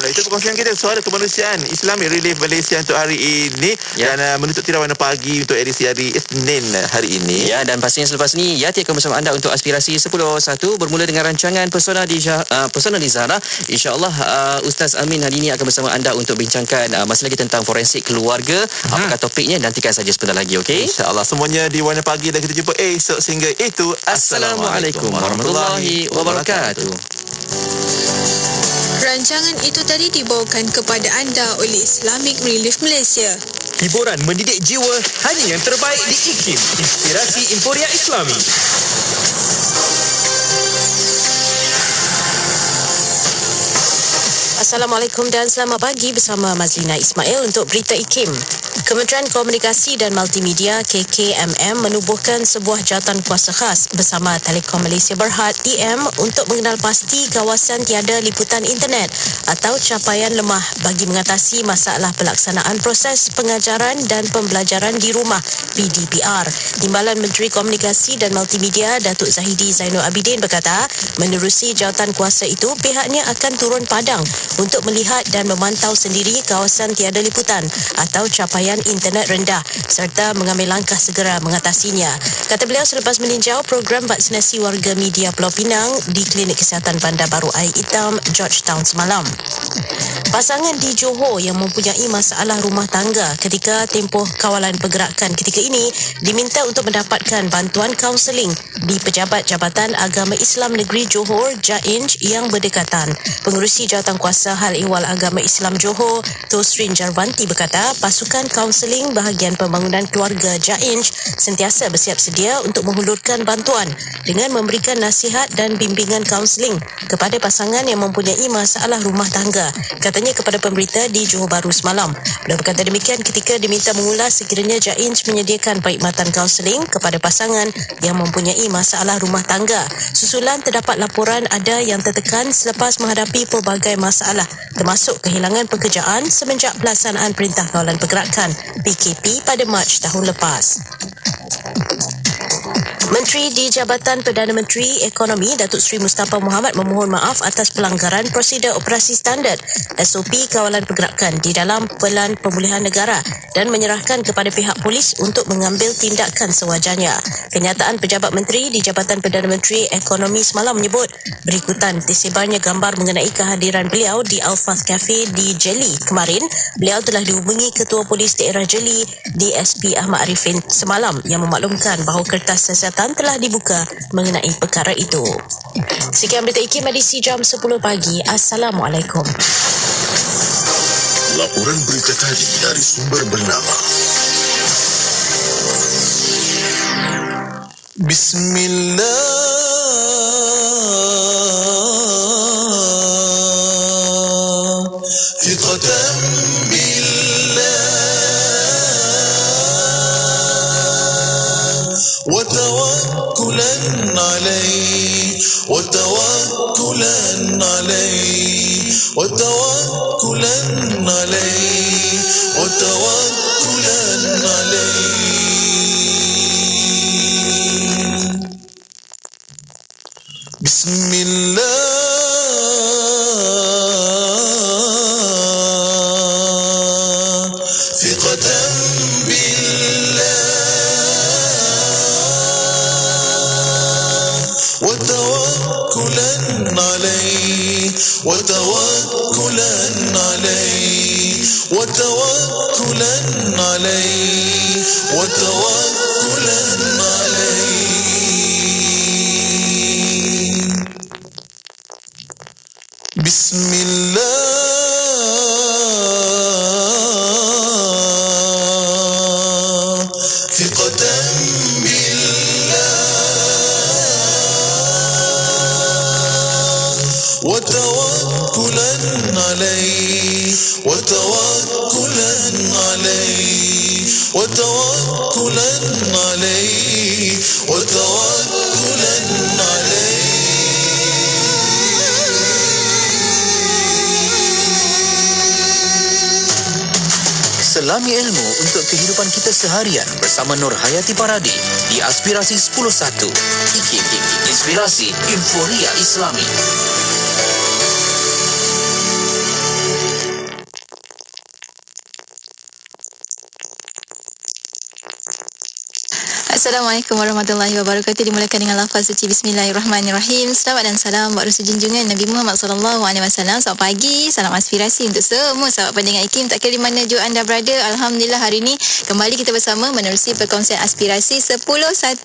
Baik, itu perkongsian kita suara kemanusiaan Islamic Relief Malaysia untuk hari ini. Dan menutup tirai warna pagi untuk edisi hari Isnin hari ini. Ya, dan pastinya selepas ni Yati akan bersama anda untuk Aspirasi 10.1 bermula dengan rancangan Persona di Zahra. InsyaAllah Ustaz Amin hari ini akan bersama anda untuk bincangkan masih lagi tentang forensik keluarga. Apakah topiknya? Nantikan saja sebentar lagi, okey? InsyaAllah semuanya di warna pagi dan kita jumpa esok sehingga itu. Assalamualaikum warahmatullahi wabarakatuh. Rancangan itu tadi dibawakan kepada anda oleh Islamic Relief Malaysia. Hiburan mendidik jiwa hanya yang terbaik di IKIM, Inspirasi Emporia Islami. Assalamualaikum dan selamat pagi bersama Mazlina Ismail untuk Berita IKIM. Kementerian Komunikasi dan Multimedia KKMM menubuhkan sebuah jawatankuasa khas bersama Telekom Malaysia Berhad TM untuk mengenal pasti kawasan tiada liputan internet atau capaian lemah bagi mengatasi masalah pelaksanaan proses pengajaran dan pembelajaran di rumah PDPR. Timbalan Menteri Komunikasi dan Multimedia Datuk Zahidi Zainul Abidin berkata, menerusi jawatankuasa itu pihaknya akan turun padang untuk melihat dan memantau sendiri kawasan tiada liputan atau capaian internet rendah serta mengambil langkah segera mengatasinya. Kata beliau selepas meninjau program vaksinasi warga media Pulau Pinang di Klinik Kesihatan Bandar Baru Air Hitam Georgetown semalam. Pasangan di Johor yang mempunyai masalah rumah tangga ketika tempoh kawalan pergerakan ketika ini diminta untuk mendapatkan bantuan kaunseling di Pejabat Jabatan Agama Islam Negeri Johor JAINJ yang berdekatan. Pengerusi Jawatankuasa Hal Ehwal Agama Islam Johor, Tosrin Jarvanti berkata, pasukan kaunseling bahagian pembangunan keluarga JAINJ sentiasa bersiap sedia untuk menghulurkan bantuan dengan memberikan nasihat dan bimbingan kaunseling kepada pasangan yang mempunyai masalah rumah tangga. Katanya kepada pemberita di Johor Bahru semalam. Beliau berkata demikian ketika diminta mengulas sekiranya JAINJ menyediakan perkhidmatan kaunseling kepada pasangan yang mempunyai masalah rumah tangga. Susulan terdapat laporan ada yang tertekan selepas menghadapi pelbagai masalah termasuk kehilangan pekerjaan semenjak pelaksanaan Perintah Kawalan Pergerakan PKP pada Mac tahun lepas. Menteri di Jabatan Perdana Menteri Ekonomi Datuk Seri Mustafa Mohamad memohon maaf atas pelanggaran prosedur operasi standard SOP kawalan pergerakan di dalam Pelan Pemulihan Negara dan menyerahkan kepada pihak polis untuk mengambil tindakan sewajarnya. Kenyataan pejabat menteri di Jabatan Perdana Menteri Ekonomi semalam menyebut berikutan tersebarnya gambar mengenai kehadiran beliau di Alfaz Cafe di Jeli kemarin. Beliau telah dihubungi Ketua Polis Daerah Jeli DSP Ahmad Arifin semalam yang memaklumkan bahawa kertas siasatan telah dibuka mengenai perkara itu. Sekian berita IKIM edisi jam 10 pagi. Assalamualaikum. Laporan berita tadi dari sumber bernama Bismillah. Fiqatan وتوكلا عليه وتوكلا عليه وتوكلا عليه وتوكلا عليه بسم الله ثقة وتوكلا عليه وتوكلا عليه وتوكلا عليه وتوكلا عليه بسم الله ثقة وتوكلا عليه وتوكلا عليه وتوكلا عليه وتوكلا عليه Selami ilmu untuk kehidupan kita seharian bersama Nur Hayati Paradi di Aspirasi 10.1 IKIM, Inspirasi Emporia Islami. Assalamualaikum warahmatullahi wabarakatuh. Dimulakan dengan lafaz suci Bismillahirrahmanirrahim. Selamat dan salam buat Rasul junjungan Nabi Muhammad SAW. Selamat pagi, salam aspirasi untuk semua sahabat pendengar IKIM. Tak kira di mana jua anda berada. Alhamdulillah hari ini kembali kita bersama menerusi perkongsian aspirasi 10.1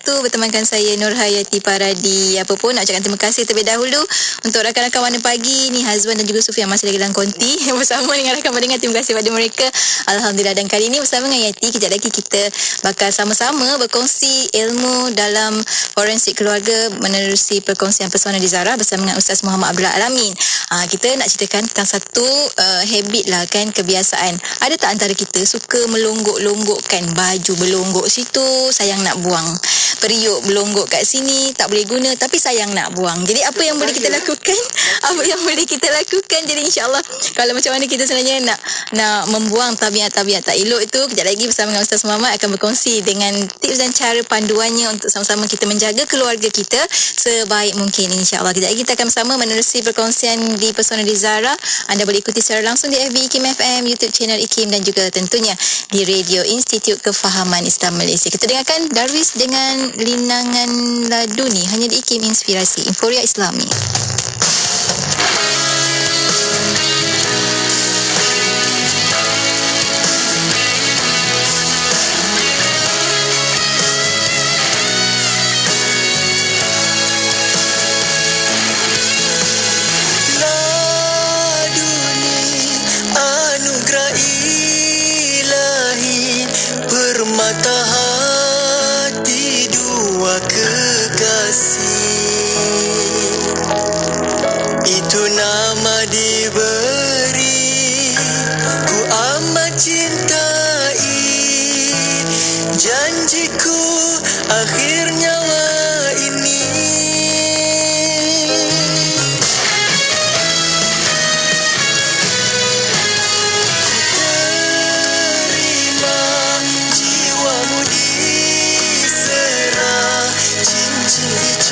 bertemankan saya Nur Hayati Paradi. Apa pun nak ucapkan terima kasih terlebih dahulu untuk rakan-rakan Warna Pagi ni, Hazwan dan juga Sufi yang masih lagi dalam konti bersama dengan rakan pendengar. Terima kasih kepada mereka. Alhamdulillah. Dan kali ini bersama dengan Yati, kejap lagi kita bakal sama-sama berkongsi ilmu dalam forensik keluarga menerusi perkongsian Pesona di Zara bersama dengan Ustaz Muhammad Abdullah Alamin. Kita nak ceritakan tentang satu habit lah kan, kebiasaan. Ada tak antara kita suka melonggok-longgokkan baju berlonggok situ, sayang nak buang. Periuk berlonggok kat sini, tak boleh guna tapi sayang nak buang. Jadi apa yang boleh kita lakukan? Apa yang boleh kita lakukan? Jadi insya-Allah kalau macam mana kita sebenarnya nak membuang tabiat-tabiat tak elok itu, kejap lagi bersama dengan Ustaz Muhammad akan berkongsi dengan tips dan cara panduannya untuk sama-sama kita menjaga keluarga kita sebaik mungkin, insya-Allah. Kejap lagi kita akan bersama menerusi perkongsian di Pesona di Zara. Anda boleh ikuti secara langsung di FB IKIM FM, YouTube channel IKIM dan juga tentunya di Radio Institut Kefahaman Islam Malaysia. Kita dengarkan Darwis dengan Linangan Laduni hanya di IKIM Inspirasi Inforia Islami. Mata hati dua kekasih, itu nama diberi, ku amat cintai, janjiku akhir nyawa ini.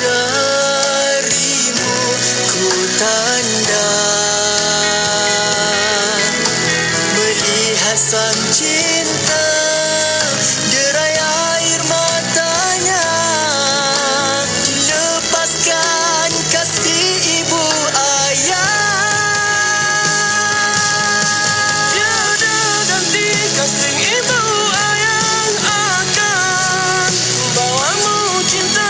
Jarimu ku tanda melihat sang cinta, derai air matanya, lepaskan kasih ibu ayah. Tiada ganti kasih ibu ayah akan bawamu cinta.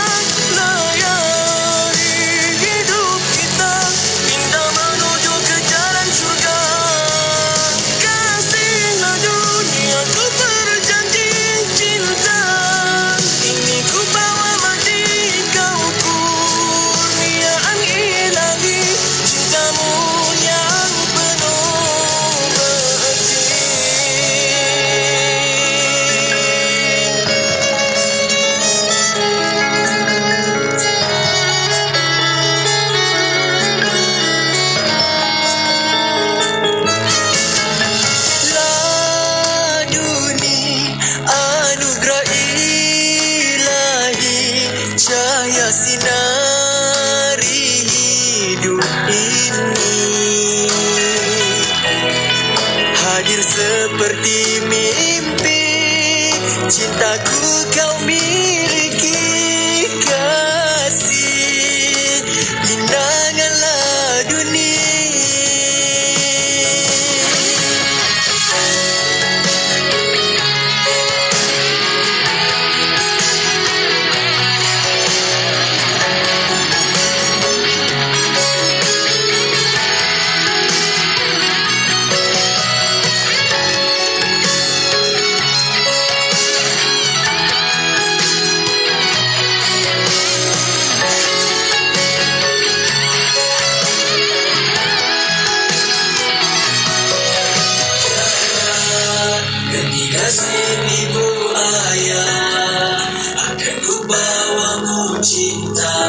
Sinari hidup ini hadir seperti mimpi, cintaku kau miliki kasih, linangan laduni. Kasih ibu ayah akan ku bawamu cinta,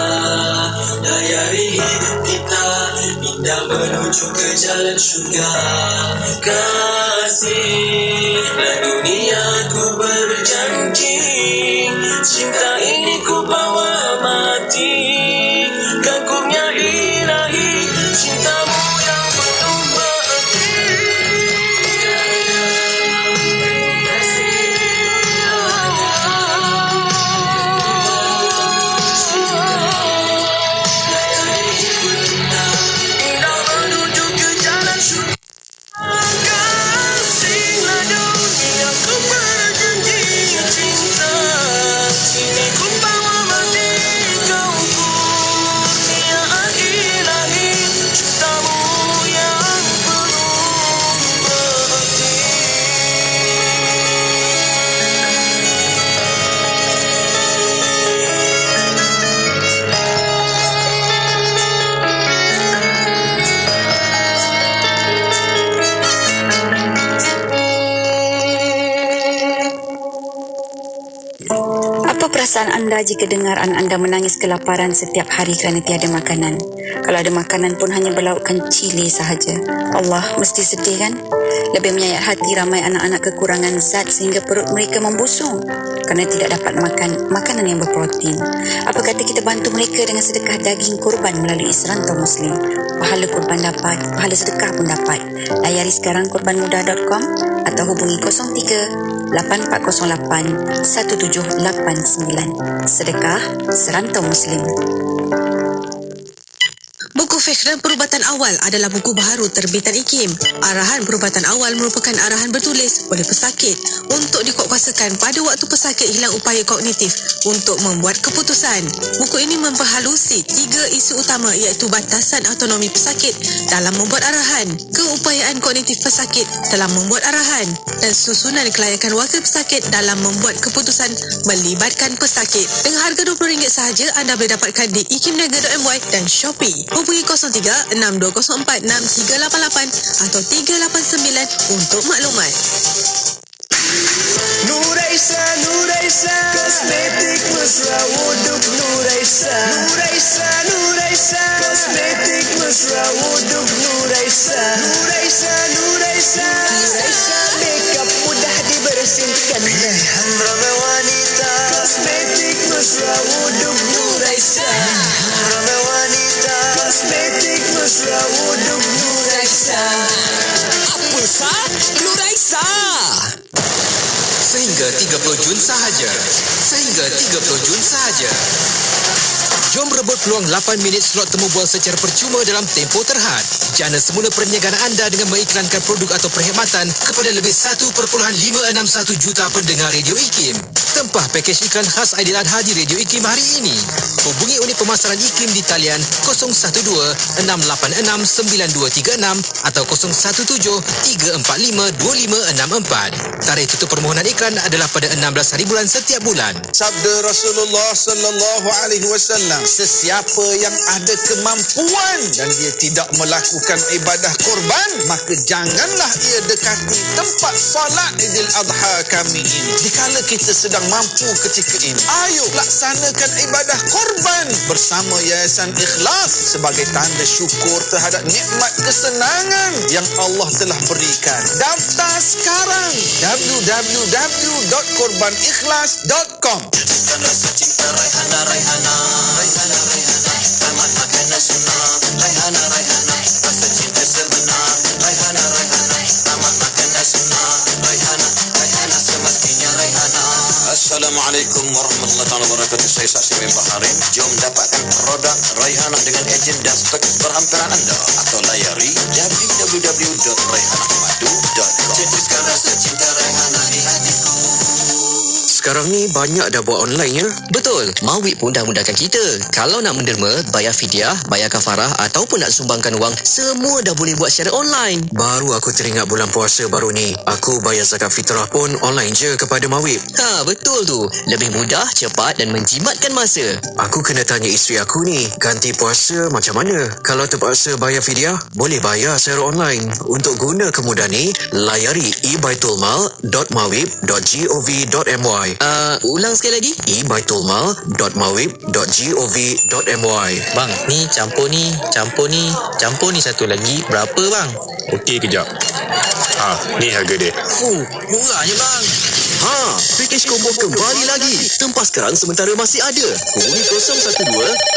layari hidup kita indah menuju ke jalan syurga. Kasih dan dunia ku berjanji, cinta ini ku bawa mati, kagumnya ilahi cintamu yang penuh berarti. Perasaan anda jika dengar anak anda menangis kelaparan setiap hari kerana tiada makanan. Kalau ada makanan pun hanya berlaukkan cili sahaja. Allah, mesti sedih kan? Lebih menyayat hati ramai anak-anak kekurangan zat sehingga perut mereka membusung kerana tidak dapat makan makanan yang berprotein. Apa kata kita bantu mereka dengan sedekah daging kurban melalui Serantau Muslim? Pahala kurban dapat, pahala sedekah pun dapat. Layari sekarang kurbanmudah.com atau hubungi 03 8408 1789. Sedekah Serantau Muslim. Buku Fiqh dan Perubatan Awal adalah buku baharu terbitan IKIM. Arahan perubatan awal merupakan arahan bertulis oleh pesakit untuk dikuatkuasakan pada waktu pesakit hilang upaya kognitif untuk membuat keputusan. Buku ini memperhalusi 3 isu utama iaitu batasan autonomi pesakit dalam membuat arahan, keupayaan kognitif pesakit dalam membuat arahan dan susunan kelayakan wakil pesakit dalam membuat keputusan melibatkan pesakit. Dengan harga RM20 sahaja, anda boleh dapatkan di ikimniaga.my dan Shopee. Hubungi 03-6204-6388 atau 389 untuk maklumat. Nuraisa, Nuraisa, kosmetik mesra wuduk Nuraisa. Nuraisa, Nuraisa, kosmetik mesra wuduk Nuraisa. Nuraisa, Nuraisa, Nuraisa, makeup mudah dibersihkan. Pilihan ramai wanita, kosmetik mesra wuduk Nuraisa. Ramai wanita, kosmetik mesra wuduk Nuraisa. Apa sah? Nuraisa. Sehingga 30 Jun sahaja. Jom rebut peluang 8 minit slot temu bual secara percuma dalam tempoh terhad. Jana semula perniagaan anda dengan mengiklankan produk atau perkhidmatan kepada lebih 1.561 juta pendengar Radio IKIM. Tempah pakej iklan khas Aidiladha di Radio IKIM hari ini. Hubungi unit pemasaran IKIM di talian 012-686-9236 atau 017-345-2564. Tarikh tutup permohonan iklan adalah pada 16 hari bulan setiap bulan. Sabda Rasulullah sallallahu alaihi wasallam, sesiapa yang ada kemampuan dan dia tidak melakukan ibadah korban, maka janganlah ia dekati tempat solat Idul Adha kami ini. Dikala kita sedang mampu ketika ini, ayo laksanakan ibadah korban bersama Yayasan Ikhlas sebagai tanda syukur terhadap nikmat kesenangan yang Allah telah berikan. Daftar sekarang www.korbanikhlas.com. Rasa cinta Raihana, Raihana, Raihana, Raihana, tamat makanan sunnah. Raihana, Raihana, rasa cinta sebenar. Raihana, Raihana, tamat makanan sunnah. Raihana, Raihana, semestinya Raihana. Assalamualaikum warahmatullahi wabarakatuh. Saya Saksi bin Baharin. Jom dapatkan produk Raihana dengan ejen dan stok berhampiran anda atau layari www.raihanamadu.com. Cetuskan rasa cinta Raihana di hatiku. Sekarang ni banyak dah buat online ya. Betul. Mawib pun dah mudahkan kita. Kalau nak menderma, bayar fidyah, bayar kafarah ataupun nak sumbangkan wang, semua dah boleh buat secara online. Baru aku teringat bulan puasa baru ni. Aku bayar zakat fitrah pun online je kepada Mawib. Ha, betul tu. Lebih mudah, cepat dan menjimatkan masa. Aku kena tanya isteri aku ni, ganti puasa macam mana? Kalau terpaksa bayar fidyah, boleh bayar secara online. Untuk guna kemudahan ni, layari ebaitulmal.mawib.gov.my. Ulang sekali lagi. ebaitulmal.mawib.gov.my. Bang, ni campur ni satu lagi. Berapa bang? Okey, kejap. Ni harga dia. Murahnya bang. Pakej combo kembali lagi. Tempah sekarang sementara masih ada. Hubungi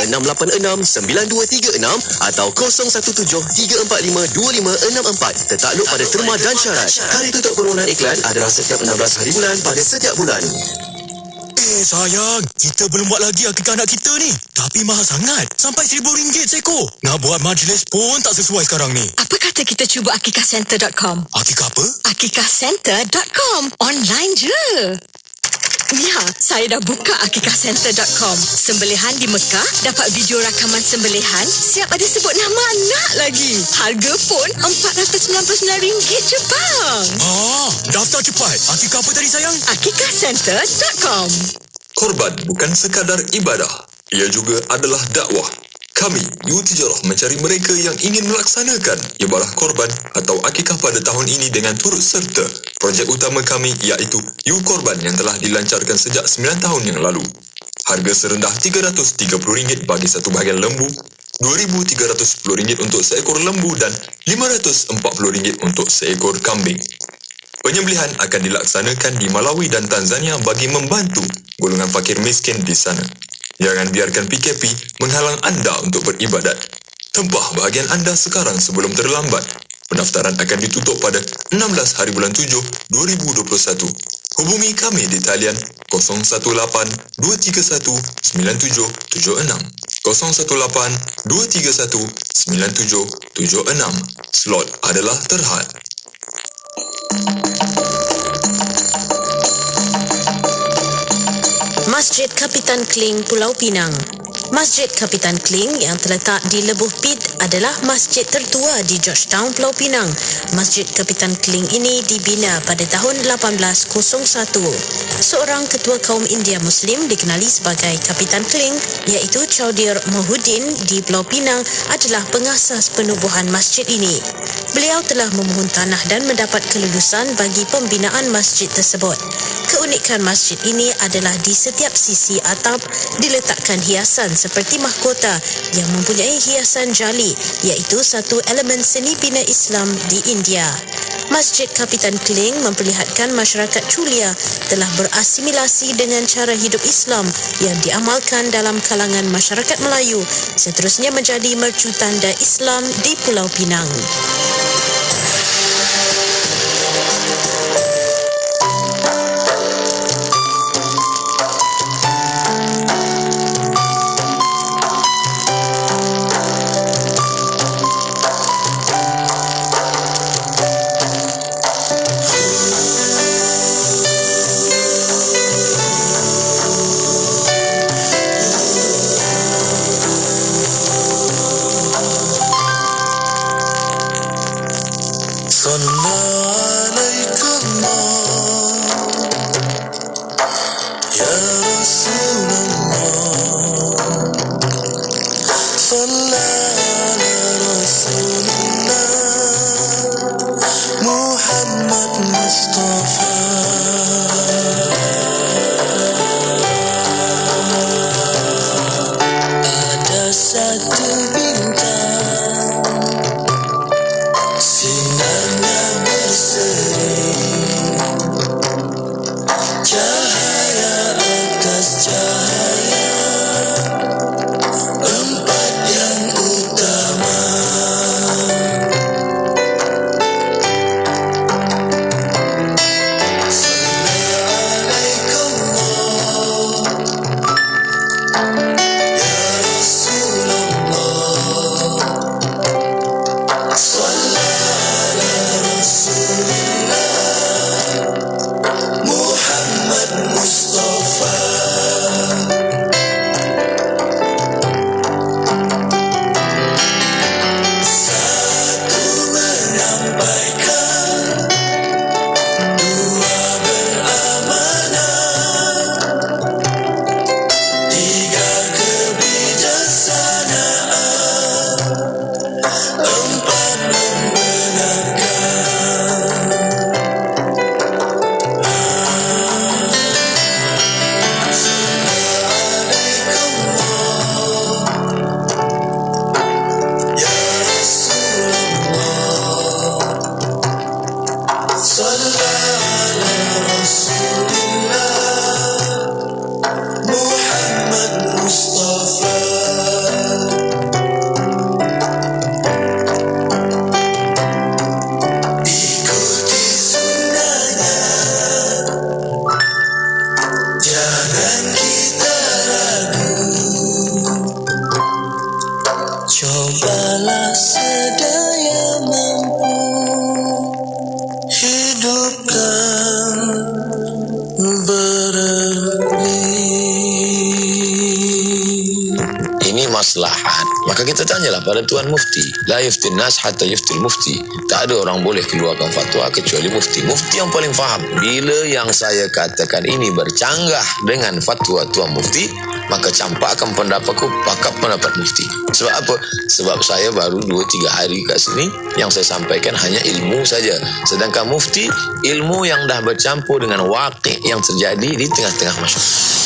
012-686-9236 atau 017-345-2564. Tertakluk pada terma dan syarat. Hari tutup permohonan iklan adalah setiap 16 hari bulan pada setiap bulan. Sayang, kita belum buat lagi akikah anak kita ni. Tapi mahal sangat. Sampai RM1,000 seekor. Nak buat majlis pun tak sesuai sekarang ni. Apa kata kita cuba akikahcenter.com? Akikah apa? akikahcenter.com. Online je. Ya, saya dah buka akikahcenter.com. Sembelihan di Mekah, dapat video rakaman sembelihan, siap ada sebut nama anak lagi. Harga pun RM499 je bang. Daftar cepat. Akikah apa tadi sayang? akikahcenter.com. Korban bukan sekadar ibadah. Ia juga adalah dakwah. Kami, U-Tijarah, mencari mereka yang ingin melaksanakan ibadah korban atau akikah pada tahun ini dengan turut serta projek utama kami iaitu U-Korban yang telah dilancarkan sejak 9 tahun yang lalu. Harga serendah RM330 bagi satu bahagian lembu, RM2,310 untuk seekor lembu dan RM540 untuk seekor kambing. Penyembelihan akan dilaksanakan di Malawi dan Tanzania bagi membantu golongan fakir miskin di sana. Jangan biarkan PKP menghalang anda untuk beribadat. Tempah bahagian anda sekarang sebelum terlambat. Pendaftaran akan ditutup pada 16 hari bulan 7, 2021. Hubungi kami di talian 018-231-9776. 018-231-9776. Slot adalah terhad. Masjid Kapitan Kling, Pulau Pinang. Masjid Kapitan Kling yang terletak di Lebuh Pit adalah masjid tertua di Georgetown, Pulau Pinang. Masjid Kapitan Kling ini dibina pada tahun 1801. Seorang ketua kaum India Muslim dikenali sebagai Kapitan Kling, iaitu Chowdhury Mohuddin di Pulau Pinang adalah pengasas penubuhan masjid ini. Beliau telah memohon tanah dan mendapat kelulusan bagi pembinaan masjid tersebut. Keunikan masjid ini adalah di setiap sisi atap diletakkan hiasan seperti mahkota yang mempunyai hiasan jali, iaitu satu elemen seni bina Islam di India. Masjid Kapitan Kling memperlihatkan masyarakat Chulia telah berasimilasi dengan cara hidup Islam yang diamalkan dalam kalangan masyarakat Melayu, seterusnya menjadi mercu tanda Islam di Pulau Pinang. Maslahat. Maka kita tanyalah pada Tuan Mufti. La yuftin nas hatta yuftil mufti. Tak ada orang boleh keluarkan fatwa kecuali mufti. Mufti yang paling faham. Bila yang saya katakan ini bercanggah dengan fatwa Tuan Mufti, maka campakkan pendapatku pakat pendapat mufti. Sebab apa? Sebab saya baru 2-3 hari kat sini, yang saya sampaikan hanya ilmu saja. Sedangkan mufti, ilmu yang dah bercampur dengan waqi' yang terjadi di tengah-tengah masyarakat.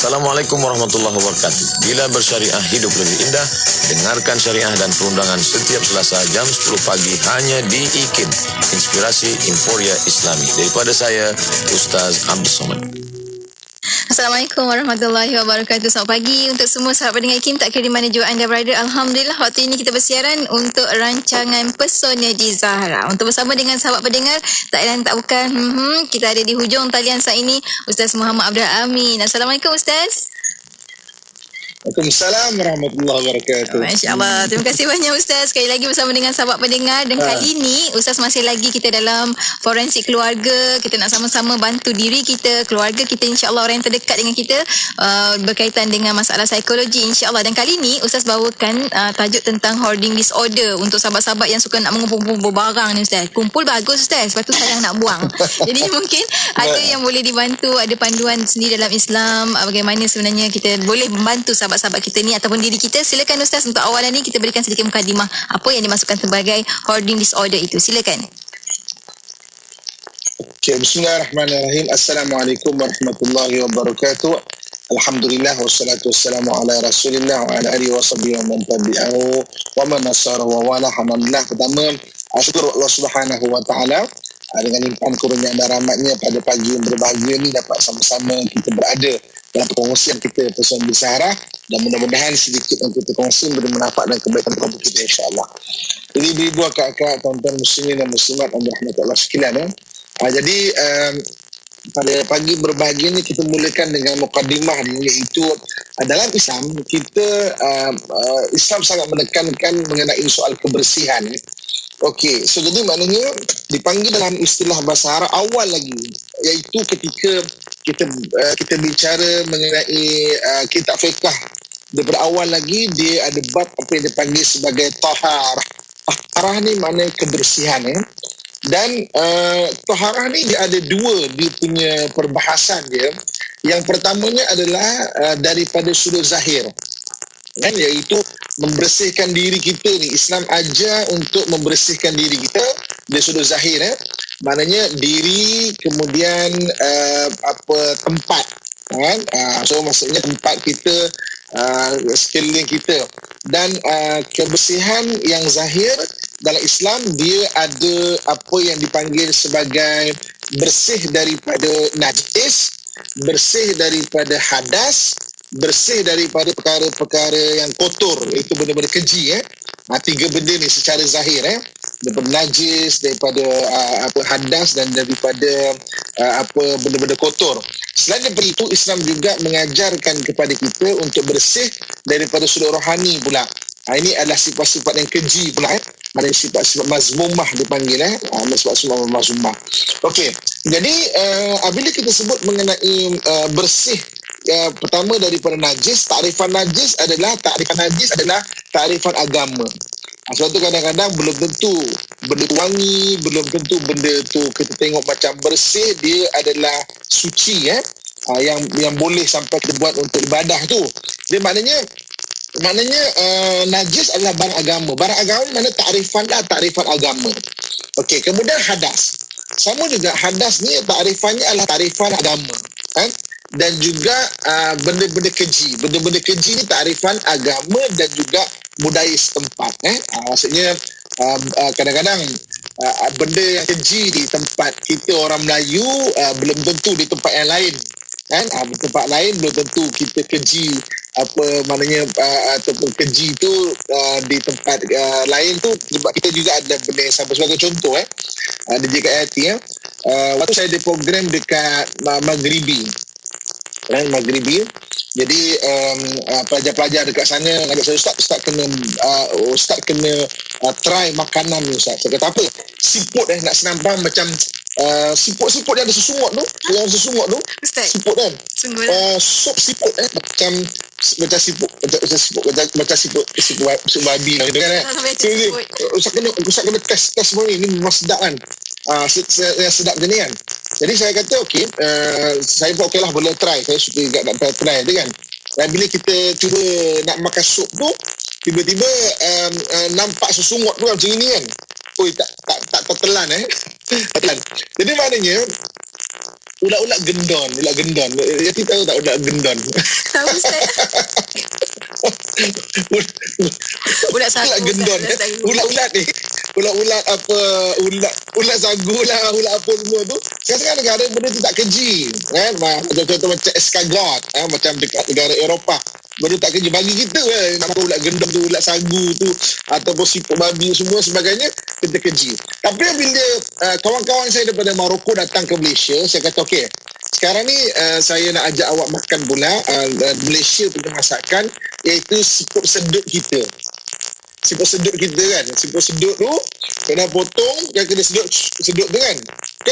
Assalamualaikum warahmatullahi wabarakatuh. Bila bersyariah hidup lebih indah, dengarkan syariah dan perundangan setiap Selasa jam 10 pagi hanya di IKIM, Inspirasi Inforia Islami. Daripada saya, Ustaz Abdul Somad. Assalamualaikum warahmatullahi wabarakatuh. Selamat pagi untuk semua sahabat pendengar IKIM, tak kira di mana jua anda berada. Alhamdulillah, waktu ini kita bersiaran untuk rancangan Pesona di Zahra. Untuk bersama dengan sahabat pendengar, tak lain tak bukan, kita ada di hujung talian saat ini Ustaz Muhammad Abdul Amin. Assalamualaikum Ustaz. Waalaikumsalam warahmatullahi wabarakatuh. Masya-Allah. Terima kasih banyak Ustaz. Sekali lagi bersama dengan sahabat pendengar, dan kali ini Ustaz masih lagi kita dalam forensik keluarga. Kita nak sama-sama bantu diri kita, keluarga kita, insya-Allah orang yang terdekat dengan kita, berkaitan dengan masalah psikologi, insya-Allah. Dan kali ini Ustaz bawakan tajuk tentang hoarding disorder untuk sahabat-sahabat yang suka nak mengumpul-kumpul barang ni Ustaz. Kumpul bagus Ustaz, lepas tu sayang nak buang. Jadi mungkin ada yang boleh dibantu, ada panduan sendiri dalam Islam, bagaimana sebenarnya kita boleh membantu sahabat-sahabat kita ni ataupun diri kita. Silakan Ustaz, untuk awalan ni kita berikan sedikit mukadimah apa yang dimasukkan sebagai hoarding disorder itu. Silakan. Okay, bismillahirrahmanirrahim. Assalamualaikum warahmatullahi wabarakatuh. Alhamdulillah wassalatu wassalamu ala Rasulillah wa ala alihi washabihi wa man tabi'ahu wa man nasara wa wala. Alhamdulillah, pertama syukur Allah Subhanahu wa taala dengan limpahan kurnia dan rahmatnya pada pagi yang berbahagia ni dapat sama-sama kita berada dalam perkongsian kita Pesona di Zahra, dan mudah-mudahan sedikit yang kita kongsi beri manfaat dan kebaikan kepada kita, insya-Allah. Jadi ibu-ibu, kakak-kakak, tuan-tuan muslimin dan muslimat yang dirahmati Allah sekalian, jadi pada pagi berbahagia ni kita mulakan dengan mukadimah ni, iaitu dalam Islam kita Islam sangat menekankan mengenai soal kebersihan. Okey, so jadi maknanya dipanggil dalam istilah bahasa Arab awal lagi, iaitu ketika kita bicara mengenai kitab fiqh, daripada awal lagi dia ada bab apa yang dipanggil sebagai taharah. Taharah ni maknanya kebersihan, dan taharah ni dia ada dua dia punya perbahasan dia. Yang pertamanya adalah daripada sudut zahir, kan, iaitu membersihkan diri kita ni. Islam ajar untuk membersihkan diri kita dari sudut zahir, maknanya diri, kemudian tempat, kan? So maksudnya tempat kita, sekeliling kita, dan kebersihan yang zahir dalam Islam dia ada apa yang dipanggil sebagai bersih daripada najis, bersih daripada hadas, bersih daripada perkara-perkara yang kotor, itu benda-benda keji. Tiga benda ni secara zahir, daripada najis, daripada hadas, dan daripada benda-benda kotor. Selain daripada itu, Islam juga mengajarkan kepada kita untuk bersih daripada sudut rohani pula. Ini adalah sifat-sifat yang keji pula, ada sifat-sifat mazmumah dipanggil, sifat-sifat mazmumah. Okey, jadi bila kita sebut mengenai bersih, pertama daripada najis, takrifan najis adalah takrifan agama. Sebab tu kadang-kadang belum tentu benda tu wangi, belum tentu benda tu kita tengok macam bersih, dia adalah suci, yang boleh sampai kita buat untuk ibadah tu. Dia maknanya najis adalah barang agama. Barang agama mana takrifan agama. Okey, kemudian hadas. Sama juga, hadas ni takrifannya adalah takrifan agama, kan? Dan juga benda-benda keji. Benda-benda keji ni takrifan agama dan juga budaya setempat. Maksudnya kadang-kadang benda yang keji di tempat kita orang Melayu belum tentu di tempat yang lain, kan? Tempat lain belum tentu kita keji ataupun keji tu di tempat lain tu, sebab kita juga ada benda yang sama. Sebagai contoh, ada JKIT, waktu saya ada program dekat Maghribi, jadi pelajar-pelajar dekat sana ngajak saya, Ustaz kena try makanan ni Ustaz. Saya kata apa? Siput nak senang macam siput yang ada sesungut tu, siput kan, sup siput macam siput babi lah, gitu kan. Ustaz kena test semua ni memang sedap kan. Sedap je ni kan. Jadi saya kata okey, saya pun okey lah, boleh try. Saya suka juga nak try tu kan. Dan bila kita cuba nak makan sup tu, tiba-tiba nampak sesungut tu macam ini kan. Tak tertelan. Tertelan. Jadi maknanya ulat gendon. Yati tahu tak ulat gendon? Tahu Ustaz. Ulat sagu. Ulat gendon. Ulat-ulat ni. Ulat-ulat apa, ulat sagu lah, ulat apa semua tu. Sekarang negara benda tu tak keji. Kan? Contoh macam escargot. Macam dekat negara Eropah. Benda tak keji. Bagi kita nak makan ulat gendon tu, ulat sagu tu, ataupun siput babi semua sebagainya, kita keji. Tapi bila kawan-kawan saya daripada Maroko datang ke Malaysia, saya kata okey, sekarang ni saya nak ajak awak makan pula Malaysia punya masakan, iaitu siput sedut kita. Siput sedut kita kan, siput sedut tu kena potong, yang kena sedut tu kan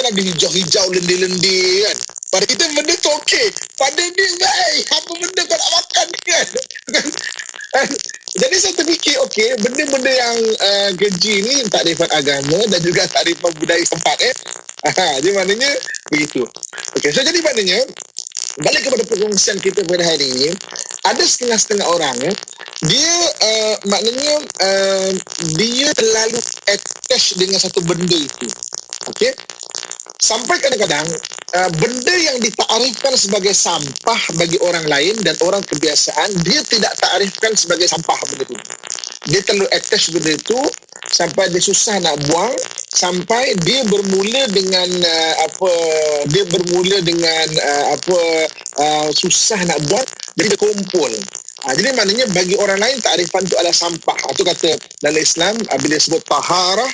ada hijau-hijau, lendir-lendir kan. Pada kita benda tu okey, pada dia apa benda kau nak makan kan. Jadi saya terfikir okey, benda-benda yang keji ni takrifan agama dan juga takrifan budaya tempat jadi maknanya begitu. Okey, so jadi maknanya balik kepada perkongsian kita pada hari ini, ada setengah-setengah orang dia maknanya dia terlalu attach dengan satu benda itu. Okey, sampai kadang-kadang benda yang ditakrifkan sebagai sampah bagi orang lain dan orang kebiasaan, dia tidak takrifkan sebagai sampah benda itu. Dia terlalu attach benda itu sampai dia susah nak buang, sampai dia bermula dengan susah nak buang, jadi dia kumpul. Jadi maknanya bagi orang lain takrifan itu adalah sampah. Itu kata dalam Islam bila sebut taharah,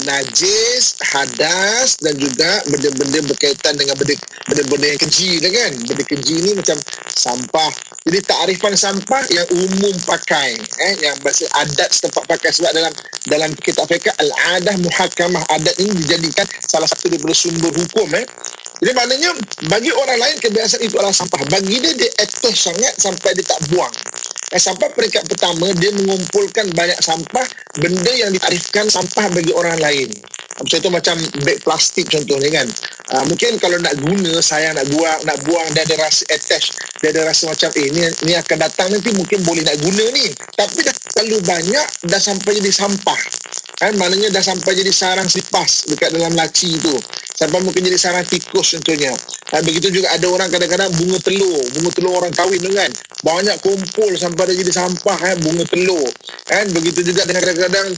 najis, hadas dan juga benda-benda berkaitan dengan benda-benda yang keji kan. Benda keji ni macam sampah. Jadi takrifan sampah yang umum pakai, yang bahasa adat setempat pakai, sebab dalam kitab fiqh al-adah muhakamah, adat ini dijadikan salah satu daripada sumber hukum. Jadi maknanya bagi orang lain kebiasaan itu adalah sampah. Bagi dia attach sangat sampai dia tak buang. Sampai peringkat pertama dia mengumpulkan banyak sampah, benda yang ditarifkan sampah bagi orang lain. Contoh macam beg plastik contohnya kan. Mungkin kalau nak guna, sayang nak buang, dia ada rasa attach, dia ada rasa macam ni akan datang nanti mungkin boleh nak guna ni. Tapi dah terlalu banyak, dah sampai jadi sampah. Maknanya dah sampai jadi sarang selipas dekat dalam laci tu. Sampai mungkin jadi sarang tikus contohnya. Begitu juga ada orang kadang-kadang bunga telur orang kahwin tu kan. Banyak kumpul sampai dia jadi sampah bunga telur. Begitu juga dengan kadang-kadang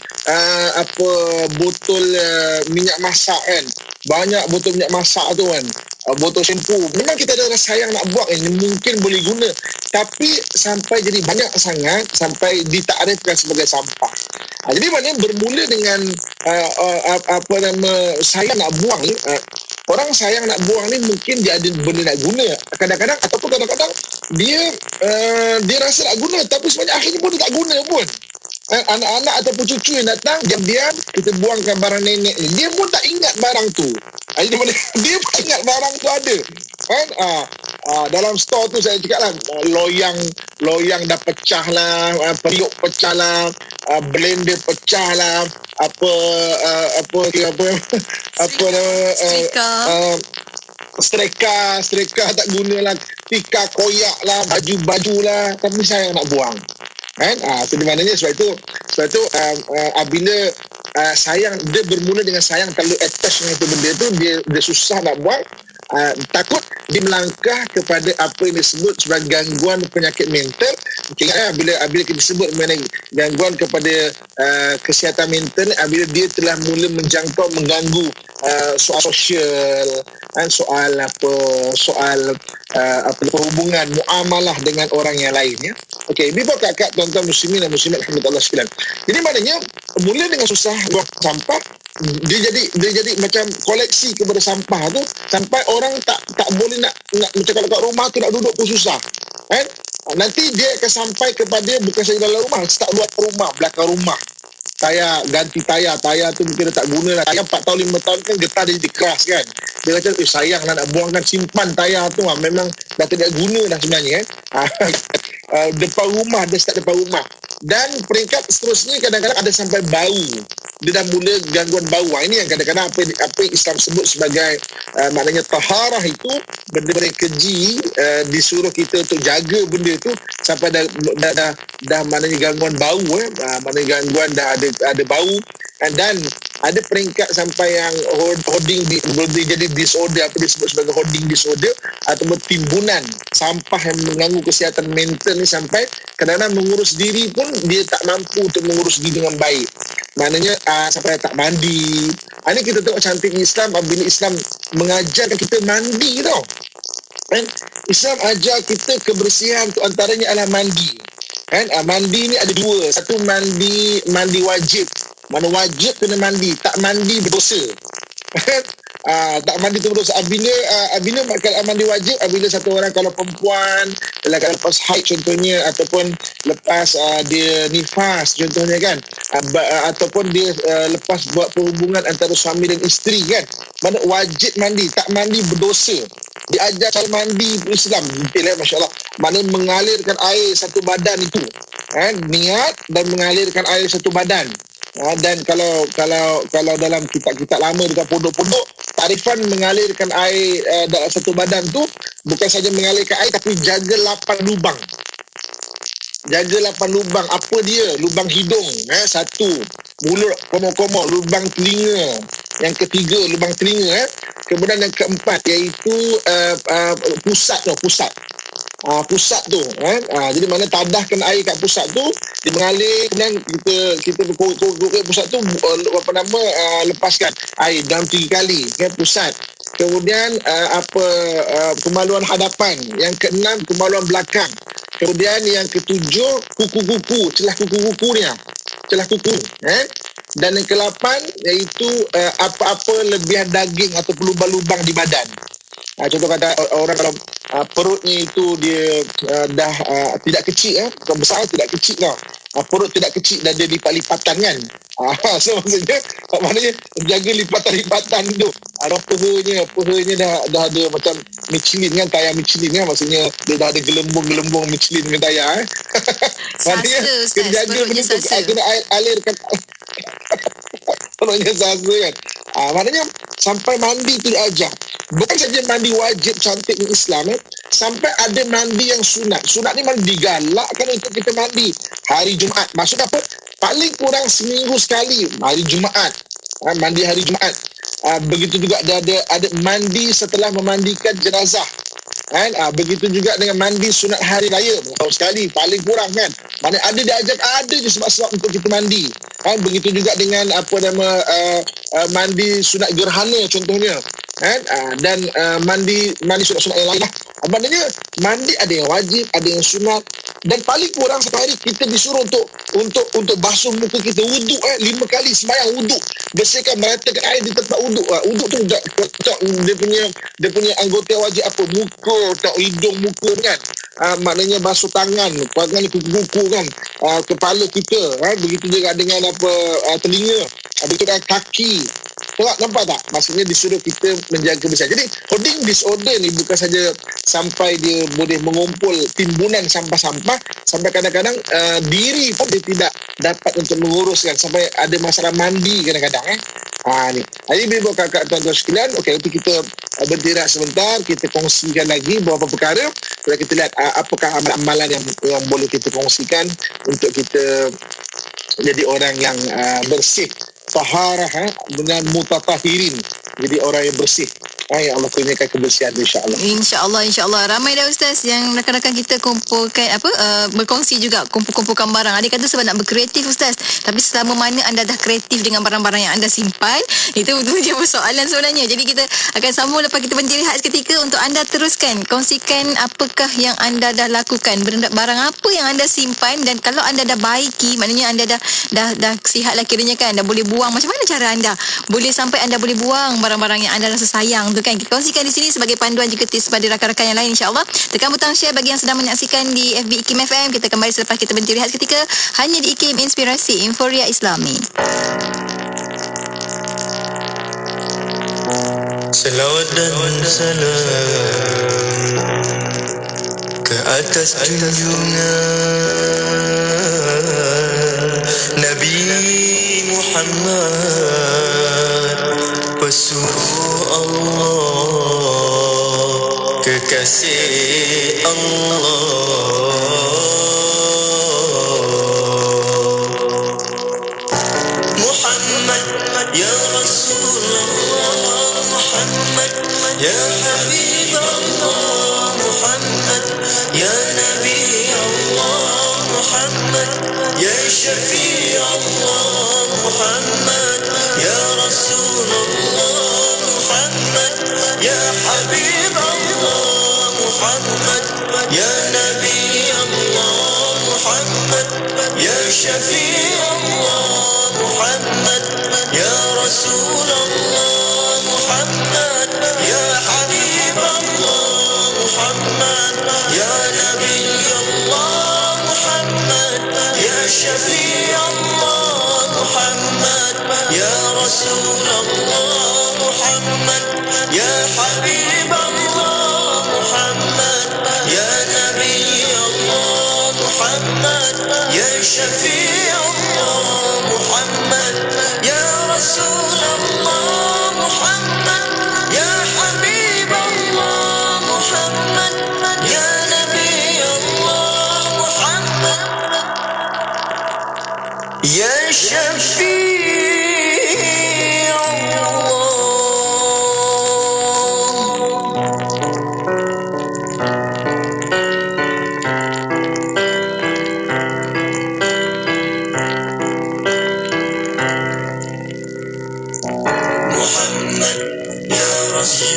botol minyak masak kan. Banyak botol minyak masak tu kan. Botol shampoo. Memang kita ada rasa sayang nak buang mungkin boleh guna. Tapi sampai jadi banyak sangat sampai ditakrifkan sebagai sampah. Jadi maknanya bermula dengan sayang nak buang ni. Orang sayang nak buang ni mungkin dia ada benda nak guna kadang-kadang, ataupun kadang-kadang dia rasa nak guna tapi sebenarnya akhirnya pun dia tak guna pun. Anak-anak ataupun cucu yang datang diam-diam kita buangkan barang nenek ni, dia pun tak ingat barang tu. Dia pun ingat barang tu ada kan. Dalam store tu saya cakap lah, loyang dah pecah lah, periuk pecah lah, blender pecah lah, streka tak guna lah, tika koyak lah, baju lah, tapi saya nak buang kan. Jadi maknanya sebab itu apabila sayang, dia bermula dengan sayang terlalu attach dengan itu benda tu, dia susah nak buang. Takut dia melangkah kepada apa yang disebut sebagai gangguan penyakit mental. Ingat bila kita sebut mengenai gangguan kepada kesihatan mental, bila dia telah mula mengganggu soal sosial, soal hubungan muamalah dengan orang yang lain ya. Okey, ibu kakak, tuan-tuan muslimin dan muslimat rahmatullah sekalian. Jadi maknanya mula dengan susah buang sampah, dia jadi macam koleksi kepada sampah tu, sampai orang tak boleh nak macam kalau kat rumah tu nak duduk pun susah kan. Nanti dia akan sampai kepada bukan saja dalam rumah, start luar rumah, belakang rumah. Ganti tayar tu mungkin dia tak guna lah. Tayar 4 tahun 5 tahun kan getah dia jadi keras kan. Dia kata sayang lah nak buangkan, simpan tayar tu memang dah tidak guna dah sebenarnya depan rumah, dia start depan rumah. Dan peringkat seterusnya kadang-kadang ada sampai bau. Dia dah mula gangguan bau. Ini yang kadang-kadang apa yang Islam sebut sebagai maknanya taharah itu, benda-benda keji, disuruh kita untuk jaga benda tu sampai dah maknanya gangguan bau, maknanya gangguan dah ada bau. Dan ada peringkat sampai yang hoarding boleh jadi disorder, apa disebut sebagai hoarding disorder ataupun timbunan sampah yang mengganggu kesihatan mental ni, sampai kadang-kadang mengurus diri pun dia tak mampu untuk mengurus diri dengan baik. Maknanya sampai tak mandi. Ini kita tengok cantik Islam apabila Islam mengajarkan kita mandi tau. Kan? Islam ajar kita kebersihan tu antaranya adalah mandi. Kan? Mandi ni ada dua. Satu mandi wajib. Mana wajib kena mandi, tak mandi berdosa. Tak mandi tu berdosa. Bila mandi wajib, bila satu orang kalau perempuan lepas haid contohnya, ataupun lepas dia nifas contohnya kan, ataupun dia lepas buat perhubungan antara suami dan isteri kan, mana wajib mandi, tak mandi berdosa. Diajar cara mandi Islam detail, Masya Allah. Mana mengalirkan air satu badan itu, niat dan mengalirkan air satu badan. Dan kalau dalam kitab-kitab lama dekat pondok-pondok, tarifan mengalirkan air dalam satu badan tu bukan saja mengalirkan air, tapi jaga 8 lubang. Jaga 8 lubang. Apa dia? Lubang hidung, satu. Mulut, komo-komo. Lubang telinga. Yang ketiga, lubang telinga. Kemudian yang keempat, iaitu pusat. Pusat tu jadi mana tadahkan air kat pusat tu, dia mengalir, kemudian kita berkorek pusat tu, lepaskan air dalam 3 kali pusat. Kemudian kemaluan hadapan. Yang keenam, kemaluan belakang. Kemudian yang ketujuh, kuku-kuku, celah kuku-kuku ni, celah kuku. Dan yang ke-8 iaitu apa-apa lebihan daging atau lubang-lubang di badan. Contoh kata orang kalau perutnya itu dia dah tidak kecil, bukan besar, tidak kecil tau. Perut tidak kecil dan dia lipat-lipatan kan. So maksudnya maknanya jaga lipatan-lipatan tu. Pehanya dah ada macam Michelin kan, tayar Michelin kan, maksudnya dia dah ada gelembung-gelembung Michelin dengan tayar. Maknanya kena jaga benda tu, kena alirkan perutnya sasa kan. Maknanya sampai mandi tu diajar. Bukan saja mandi wajib cantik di Islam, sampai ada mandi yang sunat. Sunat ni mandi digalakkan untuk kita mandi hari Jumaat. Maksud apa? Paling kurang seminggu sekali hari Jumaat. Mandi hari Jumaat. Begitu juga ada mandi setelah memandikan jenazah. Begitu juga dengan mandi sunat hari raya, tahun sekali paling kurang kan. Mana ada diajak, ada je sebab-sebab untuk kita mandi. Begitu juga dengan mandi sunat gerhana contohnya. Dan mandi sunat-sunat yang lain lah. Maknanya mandi ada yang wajib, ada yang sunat, dan paling kurang satu hari kita disuruh untuk basuh muka kita, wuduk 5 kali sembahyang wuduk, bersihkan, meratakan air di tempat wuduk. Wuduk tu dia punya anggota wajib apa, muka, hidung, muka kan. Maknanya basuh tangan kuku-kuku kan, kepala kita, begitu juga dengan telinga, begitu dengan kaki. Nampak tak? Maksudnya disuruh kita menjaga kebersihan. Jadi hoarding disorder ni bukan saja sampai dia boleh mengumpul timbunan sampah-sampah, sampai kadang-kadang diri pun dia tidak dapat untuk menguruskan, sampai ada masalah mandi kadang-kadang ni. Jadi bila kakak tuan-tuan sekalian, okey, nanti kita bertirak sebentar, kita kongsikan lagi beberapa perkara. Kalau kita lihat apakah amalan-amalan yang boleh kita kongsikan untuk kita jadi orang yang bersih, taharah dengan mutatahirin, jadi orang yang bersih. Ya Allah kurniakan kebersihan insya-Allah. InsyaAllah. Ramai dah Ustaz yang rakan-rakan kita kumpulkan berkongsi juga, kumpul-kumpulkan barang. Adik kata sebab nak berkreatif Ustaz, tapi selama mana anda dah kreatif dengan barang-barang yang anda simpan, itu dia persoalan sebenarnya. Jadi kita akan sambung lepas kita berhenti rehat seketika untuk anda teruskan kongsikan apakah yang anda dah lakukan, barang apa yang anda simpan, dan kalau anda dah baiki, maknanya anda dah sihat lah kiranya kan, dah boleh buang. Macam mana cara anda boleh sampai anda boleh buang barang-barang yang anda rasa sayang tu kan. Kita kongsikan di sini sebagai panduan juga tips pada rakan-rakan yang lain, insya-Allah. Tekan butang share bagi yang sedang menyaksikan di FB IKIM FM. Kita kembali selepas kita berhenti rehat seketika hanya di IKIM Inspirasi Inforia Islami. Selawat dan salam ke atas junjungan Nabi Muhammad, pesuruh Allah, kekasih Allah. Muhammad ya Ya Habib Allah Muhammad, Ya Nabi Allah Muhammad, Ya Syafi Allah Muhammad, Ya Rasulullah Muhammad, Ya Habib Allah Muhammad, Ya Nabi Allah Muhammad, Ya Syafi Allah Muhammad, Ya Rasulullah Muhammad, Ya Habib Allah Muhammad, Ya Nabi Allah Muhammad, Ya Syafi Allah Muhammad, Ya Rasulullah Muhammad, Ya Habib Allah Muhammad, Ya Nabi Allah Muhammad, Ya Syafi Allah Muhammad, Ya Rasulullah Muhammad, Ya Habib Allah Muhammad, Ya Nabi Allah Muhammad, Ya Syafi Allah. Muhammad, Ya Rasul.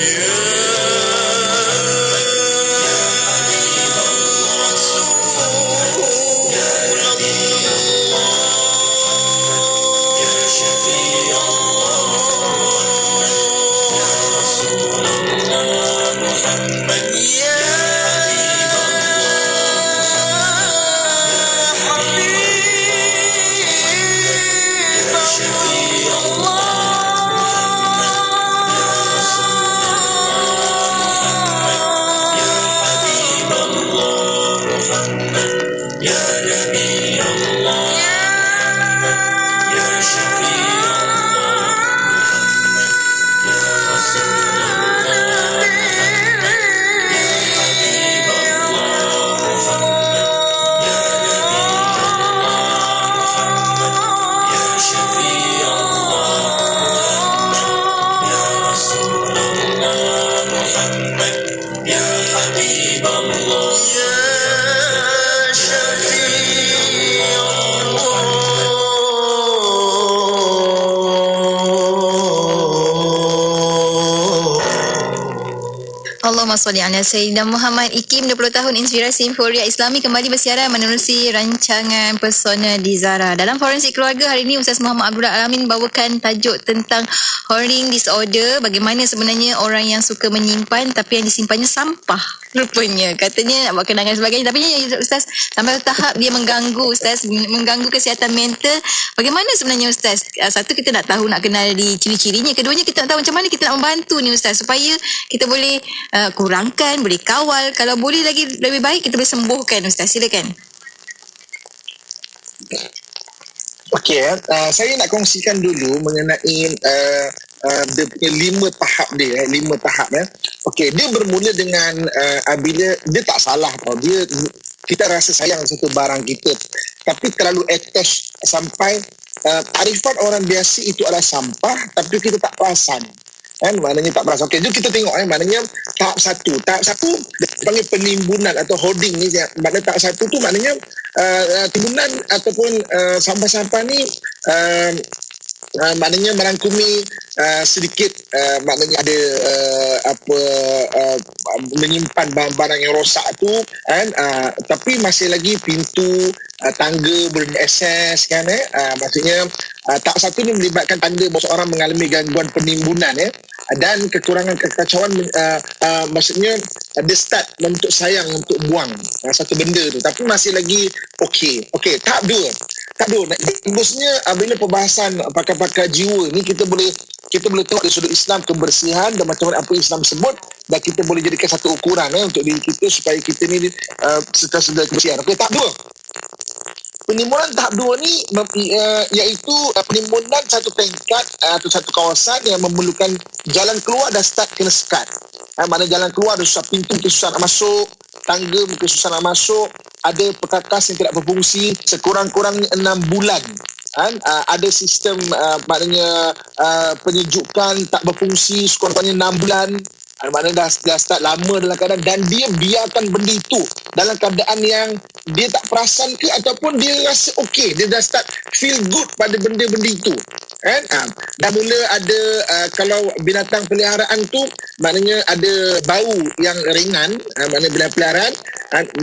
Allahumma salli ala Sayyidina Muhammad. IKIM 20 tahun Inspirasi Inforia Islami kembali bersiaran menerusi rancangan Pesona di Zara. Dalam Forensik Keluarga hari ini Ustaz Muhammad Abdul Alamin bawakan tajuk tentang hoarding disorder. Bagaimana sebenarnya orang yang suka menyimpan tapi yang disimpannya sampah. Rupanya katanya nak buat kenangan sebagainya, tapi Ustaz sampai tahap dia mengganggu Ustaz, mengganggu kesihatan mental. Bagaimana sebenarnya Ustaz? Satu, kita nak tahu, nak kenal di ciri-cirinya. Keduanya, kita nak tahu macam mana kita nak membantu ni Ustaz supaya kita boleh kurangkan, boleh kawal. Kalau boleh lagi lebih baik kita boleh sembuhkan Ustaz. Silakan. Okey, saya nak kongsikan dulu mengenai dia punya 5 tahap dia, 5 tahap ya. Okey, dia bermula dengan bila dia tak salah tau. Kita rasa sayang satu barang kita tapi terlalu attach sampai arifan orang biasa itu adalah sampah tapi kita tak perasan. Kan, maknanya tak perasan. Okey, jom kita tengok maknanya tahap 1. Tahap 1 dia panggil penimbunan atau hoarding ni. Maknanya tahap 1 tu maknanya timbunan ataupun sampah-sampah ni maknanya merangkumi sedikit maknanya ada menyimpan barang-barang yang rosak tu kan, tapi masih lagi pintu tangga boleh diakses kan, maksudnya tahap 1 ni melibatkan tanda bahawa seorang mengalami gangguan penimbunan dan kekurangan kekacauan, maksudnya dia start membentuk sayang untuk buang satu benda tu tapi masih lagi okey. Tahap 2. Bagusnya bila perbahasan pakar-pakar jiwa ni kita boleh tengok dari sudut Islam kebersihan dan macam mana apa Islam sebut, dan kita boleh jadikan satu ukuran untuk diri kita supaya kita ni setelah kebersihan. Okey, tahap 2. Penimbunan tahap 2 ni iaitu penimbunan satu tingkat atau satu kawasan yang memerlukan jalan keluar dan start kena sekat. Mana jalan keluar ada susah, pintu mungkin susah nak masuk, tangga mungkin susah nak masuk, ada perkakas yang tidak berfungsi sekurang-kurangnya 6 bulan. Ada sistem maknanya penyejukan tak berfungsi sekurang-kurangnya 6 bulan. Maknanya dah start lama dalam keadaan, dan dia biarkan benda itu dalam keadaan yang dia tak perasan ke ataupun dia rasa okey, dia dah start feel good pada benda-benda itu kan. Dah mula ada kalau binatang peliharaan tu maknanya ada bau yang ringan, maknanya binatang peliharaan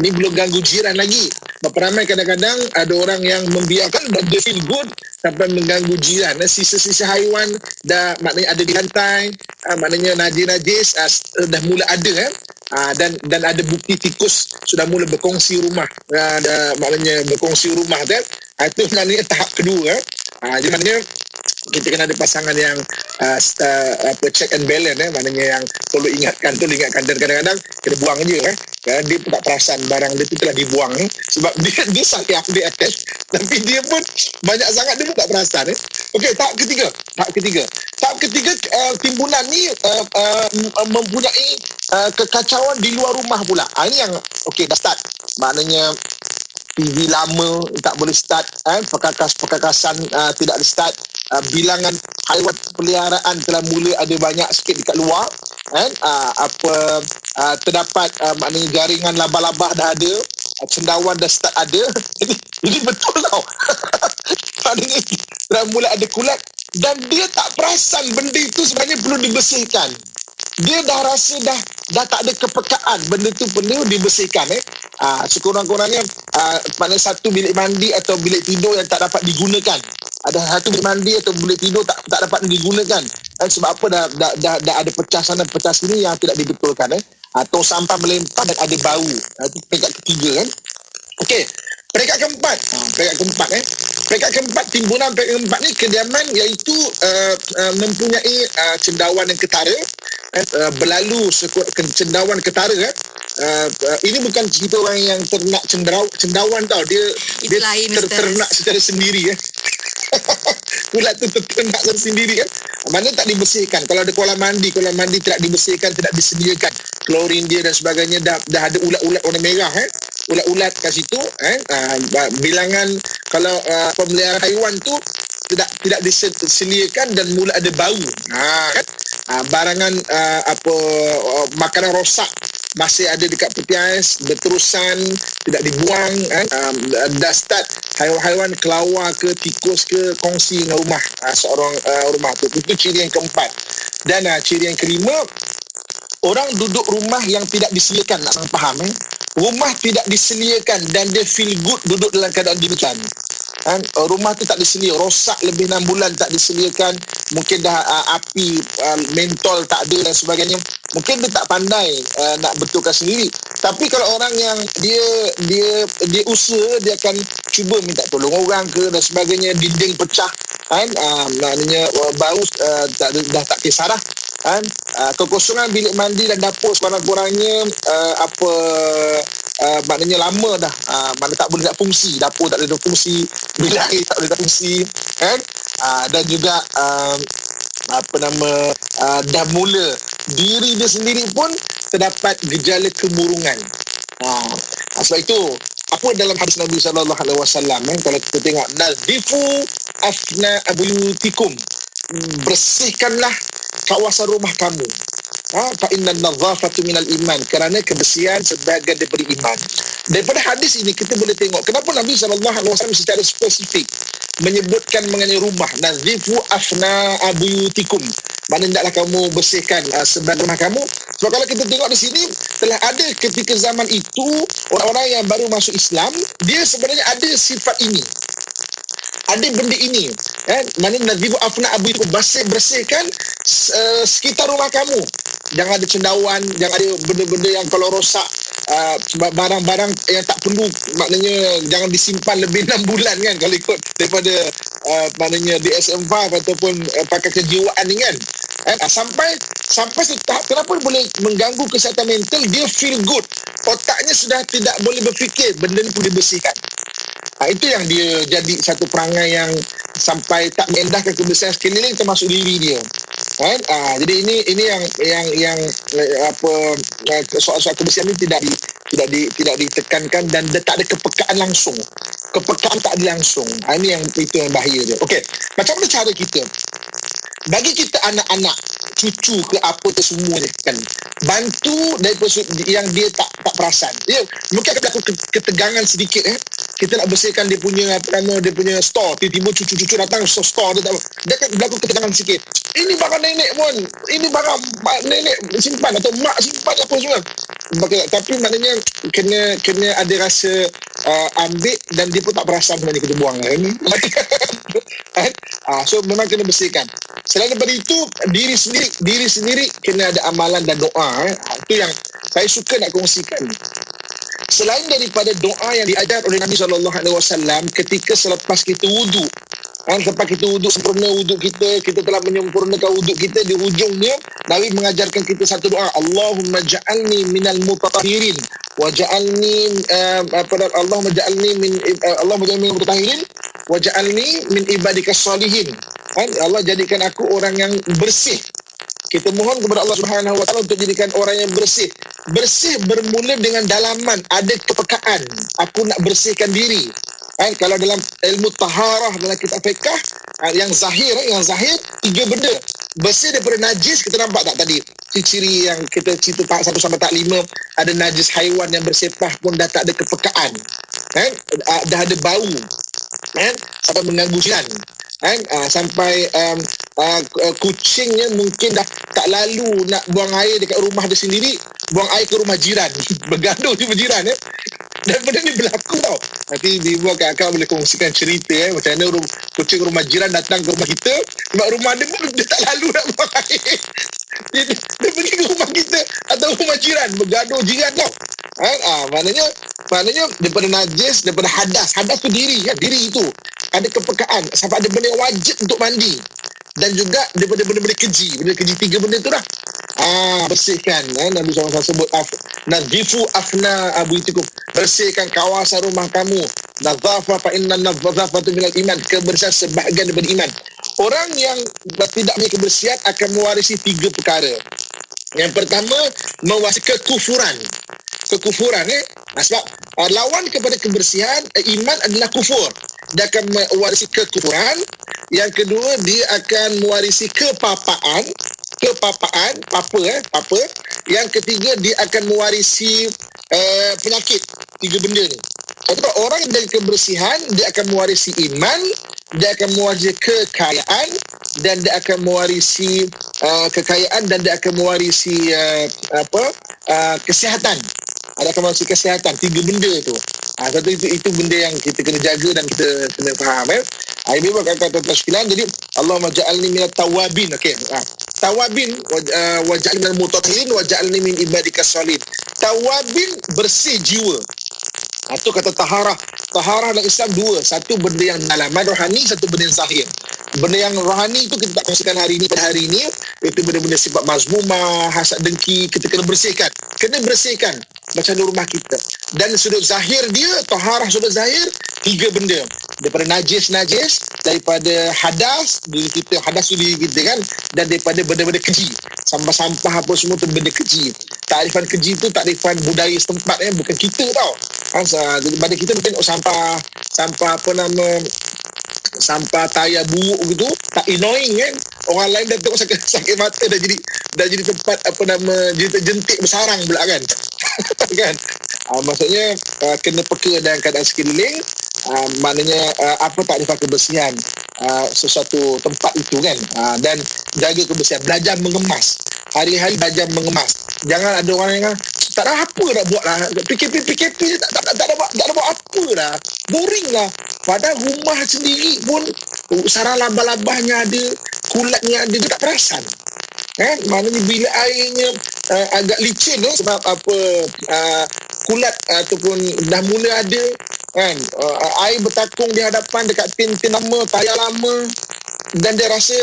ni belum ganggu jiran lagi. Berapa ramai kadang-kadang ada orang yang membiarkan dan dia feel good sampai mengganggu jiran. Sisa-sisa haiwan dah maknanya ada di lantai, maknanya najis-najis dah mula ada dan ada bukti tikus sudah mula berkongsi rumah, maknanya berkongsi rumah kan. Itu maknanya tahap kedua. Jadi maknanya kita kena ada pasangan yang check and balance, maknanya yang tolong ingatkan dan kadang-kadang kena buang je dia pun tak perasan barang dia tu telah dibuang sebab dia sakit update attach, tapi dia pun banyak sangat dia pun tak perasan. Okey, tahap ketiga timbunan ni mempunyai kekacauan di luar rumah pula. Ini yang okey dah start, maknanya TV lama tak boleh start, perkakasan tidak ada start, bilangan haiwan peliharaan telah mula ada banyak sikit dekat luar terdapat maknanya jaringan labah-labah dah ada, cendawan dah start ada. Jadi betul tau. Maknanya dah mula ada kulat dan dia tak perasan benda itu sebenarnya perlu dibersihkan. Dia dah rasa dah tak ada kepekaan benda tu perlu dibersihkan. Sekurang-kurangnya maknanya satu bilik mandi atau bilik tidur yang tak dapat digunakan. Ada satu bilik mandi atau bilik tidur tak dapat digunakan. Sebab apa dah ada pecah sana pecah sini yang tidak dibetulkan. Tong sampah melempar dan ada bau. Itu peringkat ketiga kan. Okey, peringkat keempat. Peringkat keempat, timbunan peringkat keempat ni kediaman iaitu mempunyai cendawan yang ketara. Berlalu cendawan ketara ini bukan cerita orang yang ternak cendawan tau, dia ternak secara sendiri ulat tu ternak secara sendiri kan. Mana tak dibersihkan. Kalau ada kolam mandi tidak dibersihkan, tidak disediakan klorin dia dan sebagainya, dah ada ulat-ulat warna merah ulat-ulat kat situ bilangan kalau pemeliharaan haiwan tu tidak disediakan dan mula ada bau kan. Barangan makanan rosak masih ada dekat peti ais berterusan, tidak dibuang dah start haiwan-haiwan kelawar ke tikus ke kongsi dengan rumah seorang rumah tu. Itu ciri yang keempat. Dan ciri yang kelima, orang duduk rumah yang tidak disediakan. Nak faham rumah tidak disediakan dan dia feel good duduk dalam keadaan demikian. Rumah tu tak disedia, rosak lebih 6 bulan tak disediakan, mungkin dah api mentol tak ada dan sebagainya. Mungkin dia tak pandai nak betulkan sendiri. Tapi kalau orang yang dia usaha, dia akan cuba minta tolong orang ke dan sebagainya, dinding pecah maknanya bau dah tak kisah dah kekosongan bilik mandi dan dapur sekurang-kurangnya maknanya lama dah, mana tak boleh nak fungsi, dapur tak boleh nak fungsi, bilik air tak boleh nak fungsi dan juga dah mula diri dia sendiri pun terdapat gejala kemurungan. Sebab itu apa dalam hadis Nabi SAW kalau kita tengok, nazifu afna abuyutikum, bersihkanlah kawasan rumah kamu. Fa inna nadhafatu minal iman, kerana kebersihan sebahagian daripada iman. Daripada hadis ini kita boleh tengok kenapa Nabi SAW secara spesifik menyebutkan mengenai rumah, nazifu afna abuyutikum, mana hendaklah kamu bersihkan sebahagian rumah kamu. Sebab kalau kita tengok di sini, telah ada ketika zaman itu orang-orang yang baru masuk Islam, dia sebenarnya ada sifat ini, ada benda ini mana nazifu afna abuyutikum, bersihkan sekitar rumah kamu. Jangan ada cendawan, jangan ada benda-benda yang kalau rosak, barang-barang yang tak perlu, maknanya jangan disimpan lebih 6 bulan kan, kalau ikut daripada maknanya DSM-5 ataupun pakar kejiwaan ni kan. Sampai tahap kenapa boleh mengganggu kesihatan mental, dia feel good, otaknya sudah tidak boleh berfikir, benda ni perlu dibersihkan. Itu yang dia jadi satu perangai yang sampai tak mengendahkan kebersihan sekeliling termasuk diri dia. Jadi ini yang soal-soal kebersihan ini tidak ditekankan dan tak ada kepekaan langsung. Kepekaan tak ada langsung. Ini yang itu yang bahaya dia. Okey, macam mana cara kita bagi kita anak-anak, cucu ke apa ke semuanya kan, bantu daripada yang dia tak perasan. Mungkin akan berlaku ketegangan sedikit kita nak bersihkan dia punya dia punya store, tiba-tiba cucu-cucu datang store dia akan berlaku ketegangan sikit. Ini barang nenek pun, ini barang nenek simpan atau mak simpan apa semua. Tapi maknanya kena ada rasa ambil, dan dia pun tak perasan sebenarnya kita buang ini. So memang kena bersihkan. Selain daripada itu, diri sendiri kena ada amalan dan doa. Itu yang saya suka nak kongsikan. Selain daripada doa yang diajar oleh Nabi SAW ketika selepas kita wuduk, selepas kita wuduk sempurna wuduk kita telah menyempurnakan wuduk kita, di hujungnya Nabi mengajarkan kita satu doa, Allahumma ja'alni minal mutatahhirin wa ja'alni Allahumma ja'alni minal mutatahhirin wa ja'alni min ibadikas salihin. Allah jadikan aku orang yang bersih. Kita mohon kepada Allah Subhanahu Wa Taala untuk jadikan orang yang bersih. Bersih bermula dengan dalaman, ada kepekaan. Aku nak bersihkan diri. Kalau dalam ilmu taharah dalam kitab fiqh, yang zahir 3 benda. Bersih daripada najis, kita nampak tak tadi? Ciri-ciri yang kita cerita tahap 1 sampai tahap 5, ada najis haiwan yang bersepah pun dah tak ada kepekaan. Dah ada bau. Sampai mengganggu jiran. Sampai kucingnya mungkin dah tak lalu nak buang air dekat rumah dia sendiri, buang air ke rumah jiran. Bergaduh di jiran. Dan benda ni berlaku tau. Nanti ibu kakak boleh kongsikan cerita macam mana kucing rumah jiran datang ke rumah kita, sebab rumah dia pun dia tak lalu nak buang air. Dia pergi ke rumah kita atau rumah jiran, bergaduh jiran tau. Maknanya daripada najis, daripada hadas tu diri itu ada kepekaan, sampai ada benda yang wajib untuk mandi, dan juga daripada benda-benda keji 3 benda tu dah bersihkan. Nabi SAW sebut nadhifu afna abuyutikum, bersihkan kawasan rumah kamu. Nadhafa fa inna nadhafatu minal iman, kebersihan sebahagian daripada iman. Orang yang tidak punya kebersihan akan mewarisi 3 perkara. Yang pertama, mewarisi kekufuran. Sebab lawan kepada kebersihan, iman adalah kufur. Dia akan mewarisi kekufuran. Yang kedua, dia akan mewarisi kepapaan. Papa. Yang ketiga, dia akan mewarisi penyakit. 3 benda ni. Orang yang dari kebersihan, dia akan mewarisi iman, dia akan mewarisi kekayaan, dan dia akan mewarisi dan dia akan mewarisi kesihatan. Ada akan mewarisi kesihatan. 3 benda tu. Satu itu benda yang kita kena jaga dan kita kena faham. Ini kata tuan-tuan sekalian. Jadi Allahumma ja'alni minat tawabin. Okey. Tawabin wa ja'alni minal mutatahhirin wa ja'alni min ibadikas salihin. Tawabin, bersih jiwa. Itu kata taharah. Taharah dalam Islam 2. Satu benda yang dalaman rohani, satu benda yang zahir. Benda yang rohani itu kita tak kongsikan hari ini pada hari ini. Itu benda-benda sifat mazmumah, hasad dengki, kita kena bersihkan. Macam di rumah kita. Dan sudut zahir dia, taharah sudut zahir, 3 benda. Daripada najis, daripada hadas, diri kita, hadas tu diri kita kan, dan daripada benda-benda keji. Sampah-sampah apa semua tu benda keji. Takrifan keji tu takrifan budaya setempat bukan kita tau. Pada kita mungkin sampah sampah tayar buruk gitu tak annoying kan. Orang lain dah tengok sakit mata, dah jadi tempat jadi terjentik bersarang pula kan. Kan? Maksudnya kena peka dengan keadaan sekeliling. Maknanya apa takrifan kebersihan sesuatu tempat itu kan. Dan jaga kebersihan, belajar mengemas. Hari-hari belajar mengemas. Jangan ada orang yang tak ada apa nak buat lah. PKP tak ada buat apa lah. Boring lah. Padahal rumah sendiri pun sarang labah-labahnya ada, kulatnya ada, dia tak perasan. Maknanya bila airnya agak licin sebab kulat ataupun dah mula ada kan, air bertakung di hadapan dekat tin lama, tayar lama, dan dia rasa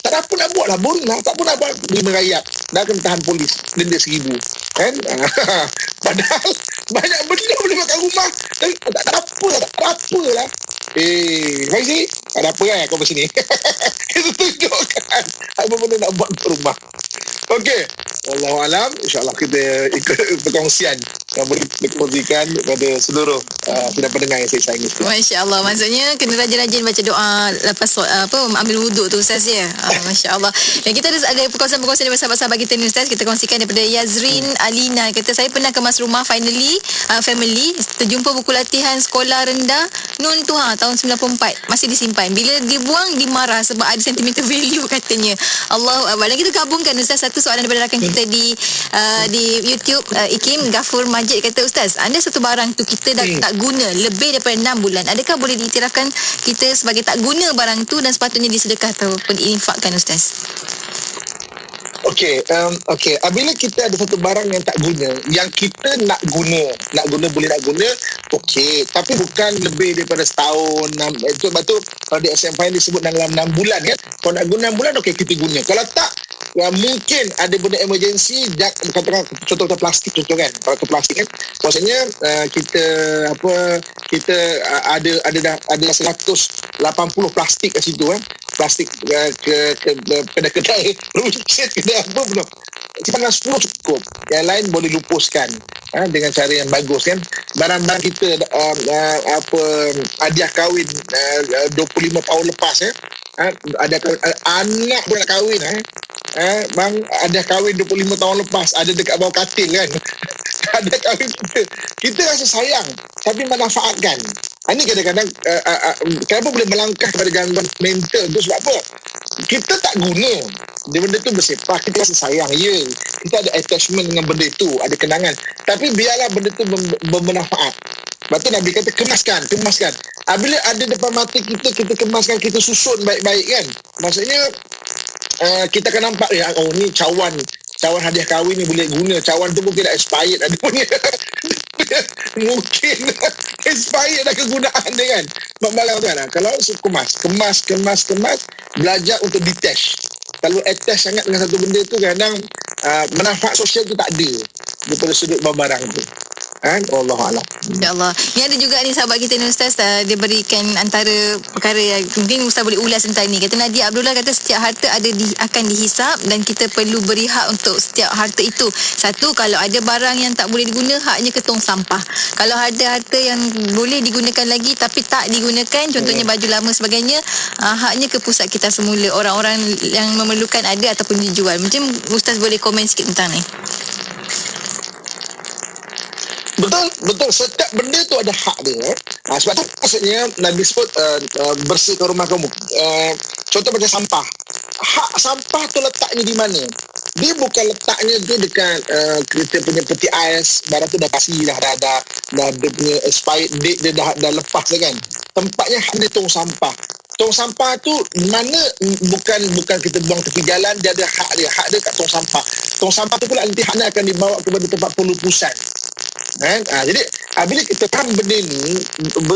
tak ada apa nak buat lah, boring lah, tak apa nak buat, dia merayap, dah kena tahan polis, denda 1,000 kan. Padahal banyak benda boleh makan rumah, tapi tak ada apa lah. Faizi, tak ada apa kan kau bersini. Kita tunjukkan apa benda nak buat untuk rumah. Okey, wallahualam, insyaAllah kita ikut perkongsian yang boleh dikongsikan kepada seluruh tidak pendengar yang saya sayangi. Masya Allah, maksudnya kena rajin-rajin baca doa lepas ambil wuduk tu Ustaz ya. Masya Allah. Dan kita ada perkongsian-perkongsian daripada sahabat-sahabat kita ni Ustaz. Kita kongsikan daripada Yazrin Alina. Kata saya pernah kemas rumah family terjumpa buku latihan sekolah rendah Nun tu tahun 94 masih disimpan. Bila dibuang dimarah sebab ada sentimental value katanya. Allahu Akbar. Dan kita gabungkan Ustaz satu soalan daripada rakan kita di YouTube Ikim Ghafur Majid kata Ustaz, anda satu barang tu kita dah tak guna lebih daripada 6 bulan. Adakah boleh diiktirafkan kita sebagai tak guna barang tu dan sepatutnya disedekah ataupun diinfakkan Ustaz? Okey, apabila kita ada satu barang yang tak guna, yang kita nak guna boleh nak guna, okey, tapi bukan lebih daripada setahun. Sebab tu kalau di SMP disebut dalam 6 bulan kan. Kalau nak guna 6 bulan, okey kita guna. Kalau tak, mungkin ada benda emergency, katakan contoh plastik contoh kan. Kalau ke plastik kan, maksudnya kita ada 180 plastik kat situ kan. Plastik ke kedai kedai apa belum. Kita nak 10 cukup. Yang lain boleh lupuskan dengan cara yang bagus kan. Barang-barang kita hadiah kahwin 25 tahun lepas ada anak pun nak kahwin bang, ada kahwin 25 tahun lepas, ada dekat bawah katil kan. Ada kahwin kita rasa sayang tapi manfaatkan. Ini kadang-kadang kenapa boleh melangkah kepada gangguan mental tu sebab apa? Kita tak guna dia, benda tu bersepah, kita rasa sayang kita ada attachment dengan benda tu, ada kenangan, tapi biarlah benda tu bermanfaat. Lepas tu Nabi kata kemaskan. Bila ada depan mata kita kemaskan, kita susun baik-baik kan. Maksudnya kita akan nampak ni cawan hadiah kahwin ni boleh guna. Cawan tu mungkin dah expired ada punya. Mungkin expired dah kegunaan dia kan. Barang tu kan. Kalau kemas, belajar untuk detach. Kalau attach sangat dengan satu benda tu kadang manfaat sosial tu tak ada daripada sudut barang tu. Allahuakbar. InsyaAllah. Ni ada juga ni sahabat kita ni Ustaz, dia berikan antara perkara yang mungkin Ustaz boleh ulas tentang ni. Kata Nadia Abdullah kata setiap harta akan dihisap dan kita perlu beri hak untuk setiap harta itu. Satu, kalau ada barang yang tak boleh diguna, haknya ke tong sampah. Kalau ada harta yang boleh digunakan lagi tapi tak digunakan, contohnya baju lama sebagainya, haknya ke pusat kita semula. Orang-orang yang memerlukan ada ataupun dijual. Macam Ustaz boleh komen sikit tentang ni. Betul. Setiap benda tu ada hak dia. Sebab tu maksudnya Nabi sebut bersihkan rumah kamu. Contoh macam sampah. Hak sampah tu letaknya di mana? Dia bukan letaknya tu dekat kita punya peti ais. Barang tu dah pasti dah dia punya expired date dia dah lepas kan. Tempatnya hak dia tong sampah. Tong sampah tu mana bukan kita buang tepi jalan, dia ada hak dia. Hak dia kat tong sampah. Tong sampah tu pula nanti haknya akan dibawa kepada tempat pelupusan. Jadi bila kita faham benda ni,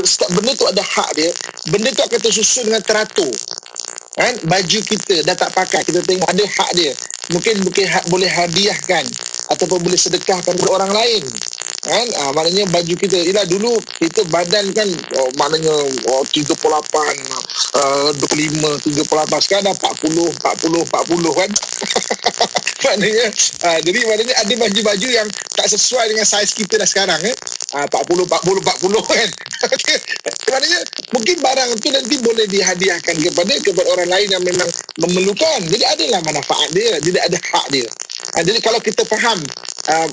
setiap benda tu ada hak dia, benda tu akan tersusun dengan teratur. Baju kita dah tak pakai, kita tengok ada hak dia, mungkin boleh hadiahkan ataupun boleh sedekahkan kepada orang lain. Maknanya baju kita, dulu kita badan kan maknanya 38, 25, 38, sekarang dah 40 kan. Maknanya ada baju-baju yang tak sesuai dengan saiz kita dah sekarang 40 kan. Maknanya mungkin barang tu nanti boleh dihadiahkan kepada orang lain yang memang memerlukan. Jadi adalah manfaat dia, jadi ada hak dia. Jadi kalau kita faham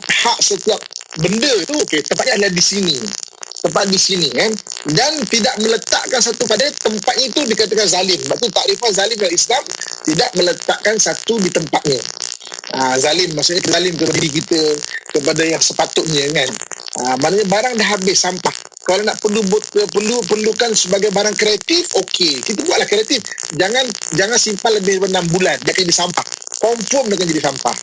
hak setiap benda tu, tempatnya adalah di sini. Tempat di sini kan. Dan tidak meletakkan satu pada tempat itu dikatakan zalim. Sebab tu takrifan zalim dalam Islam tidak meletakkan satu di tempatnya. Zalim maksudnya zalim kepada diri kita, kepada yang sepatutnya kan. Maknanya barang dah habis, sampah. Kalau nak perlukan sebagai barang kreatif, okey, kita buatlah kreatif. Jangan simpan lebih daripada 6 bulan, dia akan jadi sampah. Confirm dia akan jadi sampah.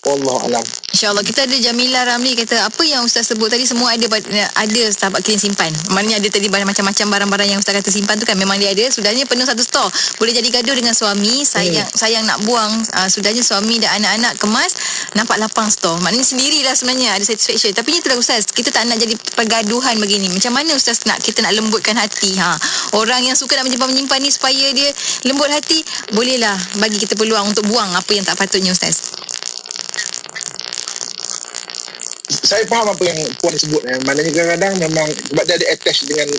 Wallahualam. InsyaAllah. Kita ada Jamila Ramli kata apa yang Ustaz sebut tadi semua ada sahabat kita simpan. Maknanya ada tadi macam-macam barang-barang yang Ustaz kata simpan tu kan memang dia ada. Sudahnya penuh satu stor. Boleh jadi gaduh dengan suami, sayang nak buang. Sudahnya suami dan anak-anak kemas, nampak lapang stor. Maknanya sendirilah sebenarnya ada satisfaction. Tapi itulah Ustaz, kita tak nak jadi pergaduhan begini. Macam mana Ustaz kita nak lembutkan hati? Orang yang suka nak menyimpan ni supaya dia lembut hati, bolehlah bagi kita peluang untuk buang apa yang tak patutnya Ustaz. saya faham apa yang Puan sebut. Maknanya kadang-kadang memang sebab dia ada attach dengan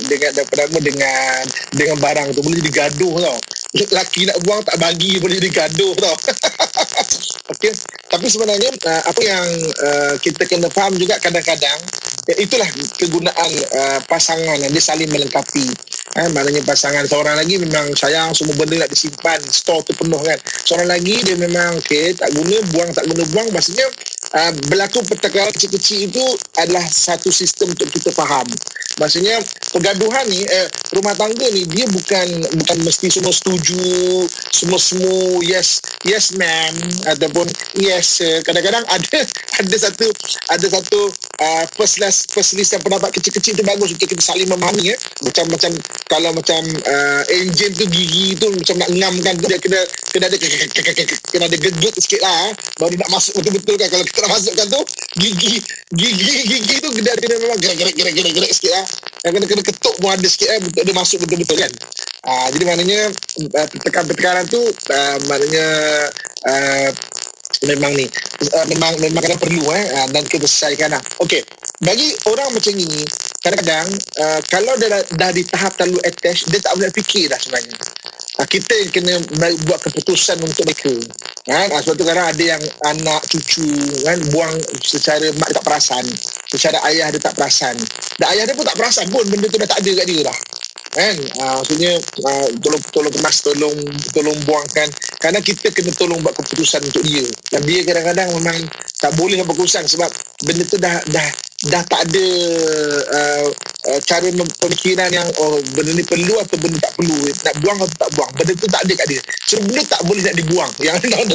barang tu, boleh jadi gaduh tau. Lelaki nak buang tak bagi, boleh jadi gaduh tau. Okey, tapi sebenarnya apa yang kita kena faham juga kadang-kadang, itulah kegunaan pasangan yang dia saling melengkapi. Maknanya pasangan seorang lagi memang sayang, semua benda nak disimpan, store tu penuh kan. Seorang lagi dia memang tak guna buang, maksudnya berlaku pertengkaran kecil-kecil itu adalah satu sistem untuk kita faham. Maksudnya pergaduhan ni, rumah tangga ni dia bukan mesti semua setuju, semua yes ma'am ataupun yes sir. Kadang-kadang ada satu perselisihan pendapat kecil-kecil tu bagus untuk kita saling memahami. Macam kalau enjin tu gigi tu macam nak ngam kan, dia kena ada gegut sikit lah baru nak masuk betul-betul kan. Kalau kita nak masukkan tu gigi tu kena memang gerak sikit lah. Kena ketuk pun ada sikit untuk dia masuk betul-betul kan. Jadi maknanya pertengkaran tu maknanya memang kena perlu dan kita selesaikan lah. Okey, bagi orang macam ni kadang-kadang kalau dia dah di tahap terlalu attach, dia tak boleh fikir dah sebenarnya. Kita yang kena buat keputusan untuk mereka kan. Sebab tu kadang ada yang anak cucu kan buang secara mak dia tak perasan, secara ayah dia tak perasan, dan ayah dia pun tak perasan pun benda tu dah tak ada kat dia dah kan. Maksudnya tolong kemas, tolong buangkan, kerana kita kena tolong buat keputusan untuk dia, dan dia kadang-kadang memang tak boleh buat keputusan sebab benda tu dah tak ada cara pemikiran yang benda ni perlu atau benda tak perlu, nak buang atau tak buang, benda tu tak ada kat dia. Semua benda tak boleh nak dibuang, yang dalam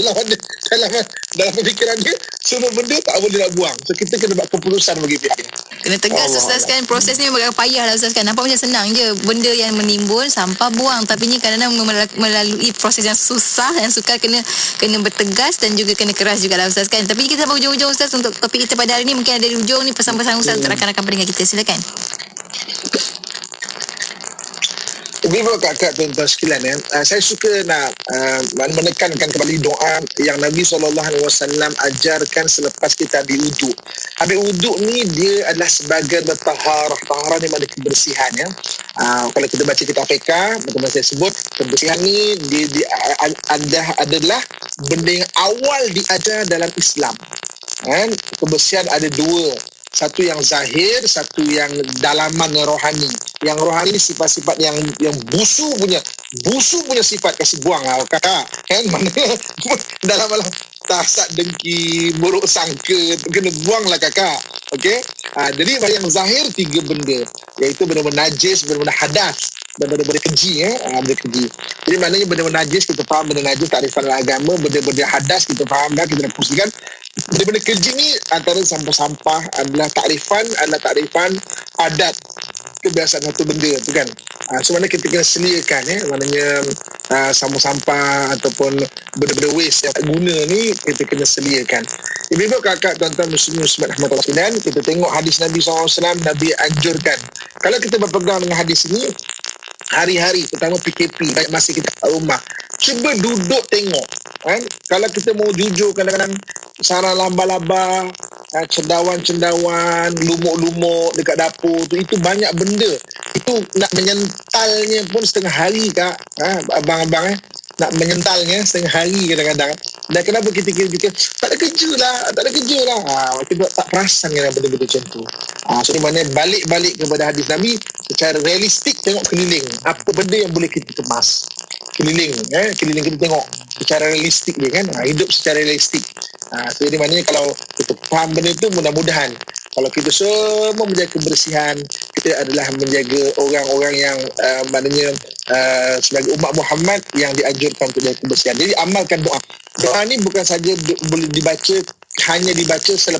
pemikiran dia semua benda tak boleh nak buang. So kita kena buat keputusan bagi pihak dia. Kena tegas Ustaz kan. Proses ni memang payah lah Ustaz kan. Nampak macam senang je, benda yang menimbul sampah buang, tapi ni kadang-kadang melalui proses yang susah, yang sukar kena bertegas dan juga kena keras juga lah Ustaz kan. Tapi kita sampai hujung-hujung Ustaz untuk topik kita pada hari ni. Mungkin ada di hujung ni pesan-pesan Ustaz untuk rakan-rakan pendengar kita. Silakan. Ibu kakak tuan-tuan sekalian, saya suka nak menekankan kembali doa yang Nabi SAW ajarkan selepas kita ambil wuduk. Ambil wuduk ni dia adalah sebagai bertaharah. Taharah ni makna kebersihan ya. Kalau kita baca kitab fiqh, macam saya sebut, kebersihan ni dia adalah benda yang awal diajar dalam Islam. Kan? Kebersihan ada dua. Satu yang zahir, satu yang dalaman, yang rohani. Yang rohani ni sifat-sifat yang busu punya sifat, kasih buang lah kakak kan. Mana dalam tasak dengki, buruk sangka, kena buang lah kakak. Okey, jadi yang zahir tiga benda, iaitu benda-benda najis, benda-benda hadas dan benda-benda keji benda keji. Jadi maknanya benda-benda najis kita faham, benda najis takrifan agama, benda-benda hadas kita faham dah, kita dah kongsikan. Benda-benda keji ni antara sampah-sampah adalah takrifan adat kebiasaan satu benda tu kan. So mana kita kena seliakan maknanya sampah-sampah ataupun benda-benda waste yang tak guna ni kita kena seliakan. Ibu-ibu kakak tuan-tuan muslim-muslimat rahmatullah sekalian, kita tengok hadis Nabi SAW, Nabi anjurkan kalau kita berpegang dengan hadis ini hari-hari, pertama PKP, banyak masa kita kat rumah, cuba duduk tengok kan. Kalau kita mau jujur, kadang-kadang sarang laba-laba, cendawan-cendawan, lumuk-lumuk dekat dapur tu, itu banyak benda. Itu nak menyentalnya pun setengah hari kak, abang-abang nak menyentalnya setengah hari kadang-kadang. Dan kenapa kita kira-kira tak ada kerja lah, kita tak perasan dengan benda-benda macam tu. So di mana balik kepada hadis Nabi, secara realistik tengok keliling, apa benda yang boleh kita kemas keliling kita tengok secara realistik dia kan, hidup secara realistik. So di mana kalau kita faham benda tu, mudah-mudahan kalau kita semua menjaga kebersihan, kita adalah menjaga orang-orang yang maknanya sebagai umat Muhammad yang dianjurkan untuk jaga kebersihan. Jadi amalkan doa. Doa ni bukan saja boleh dibaca, hanya dibaca selepas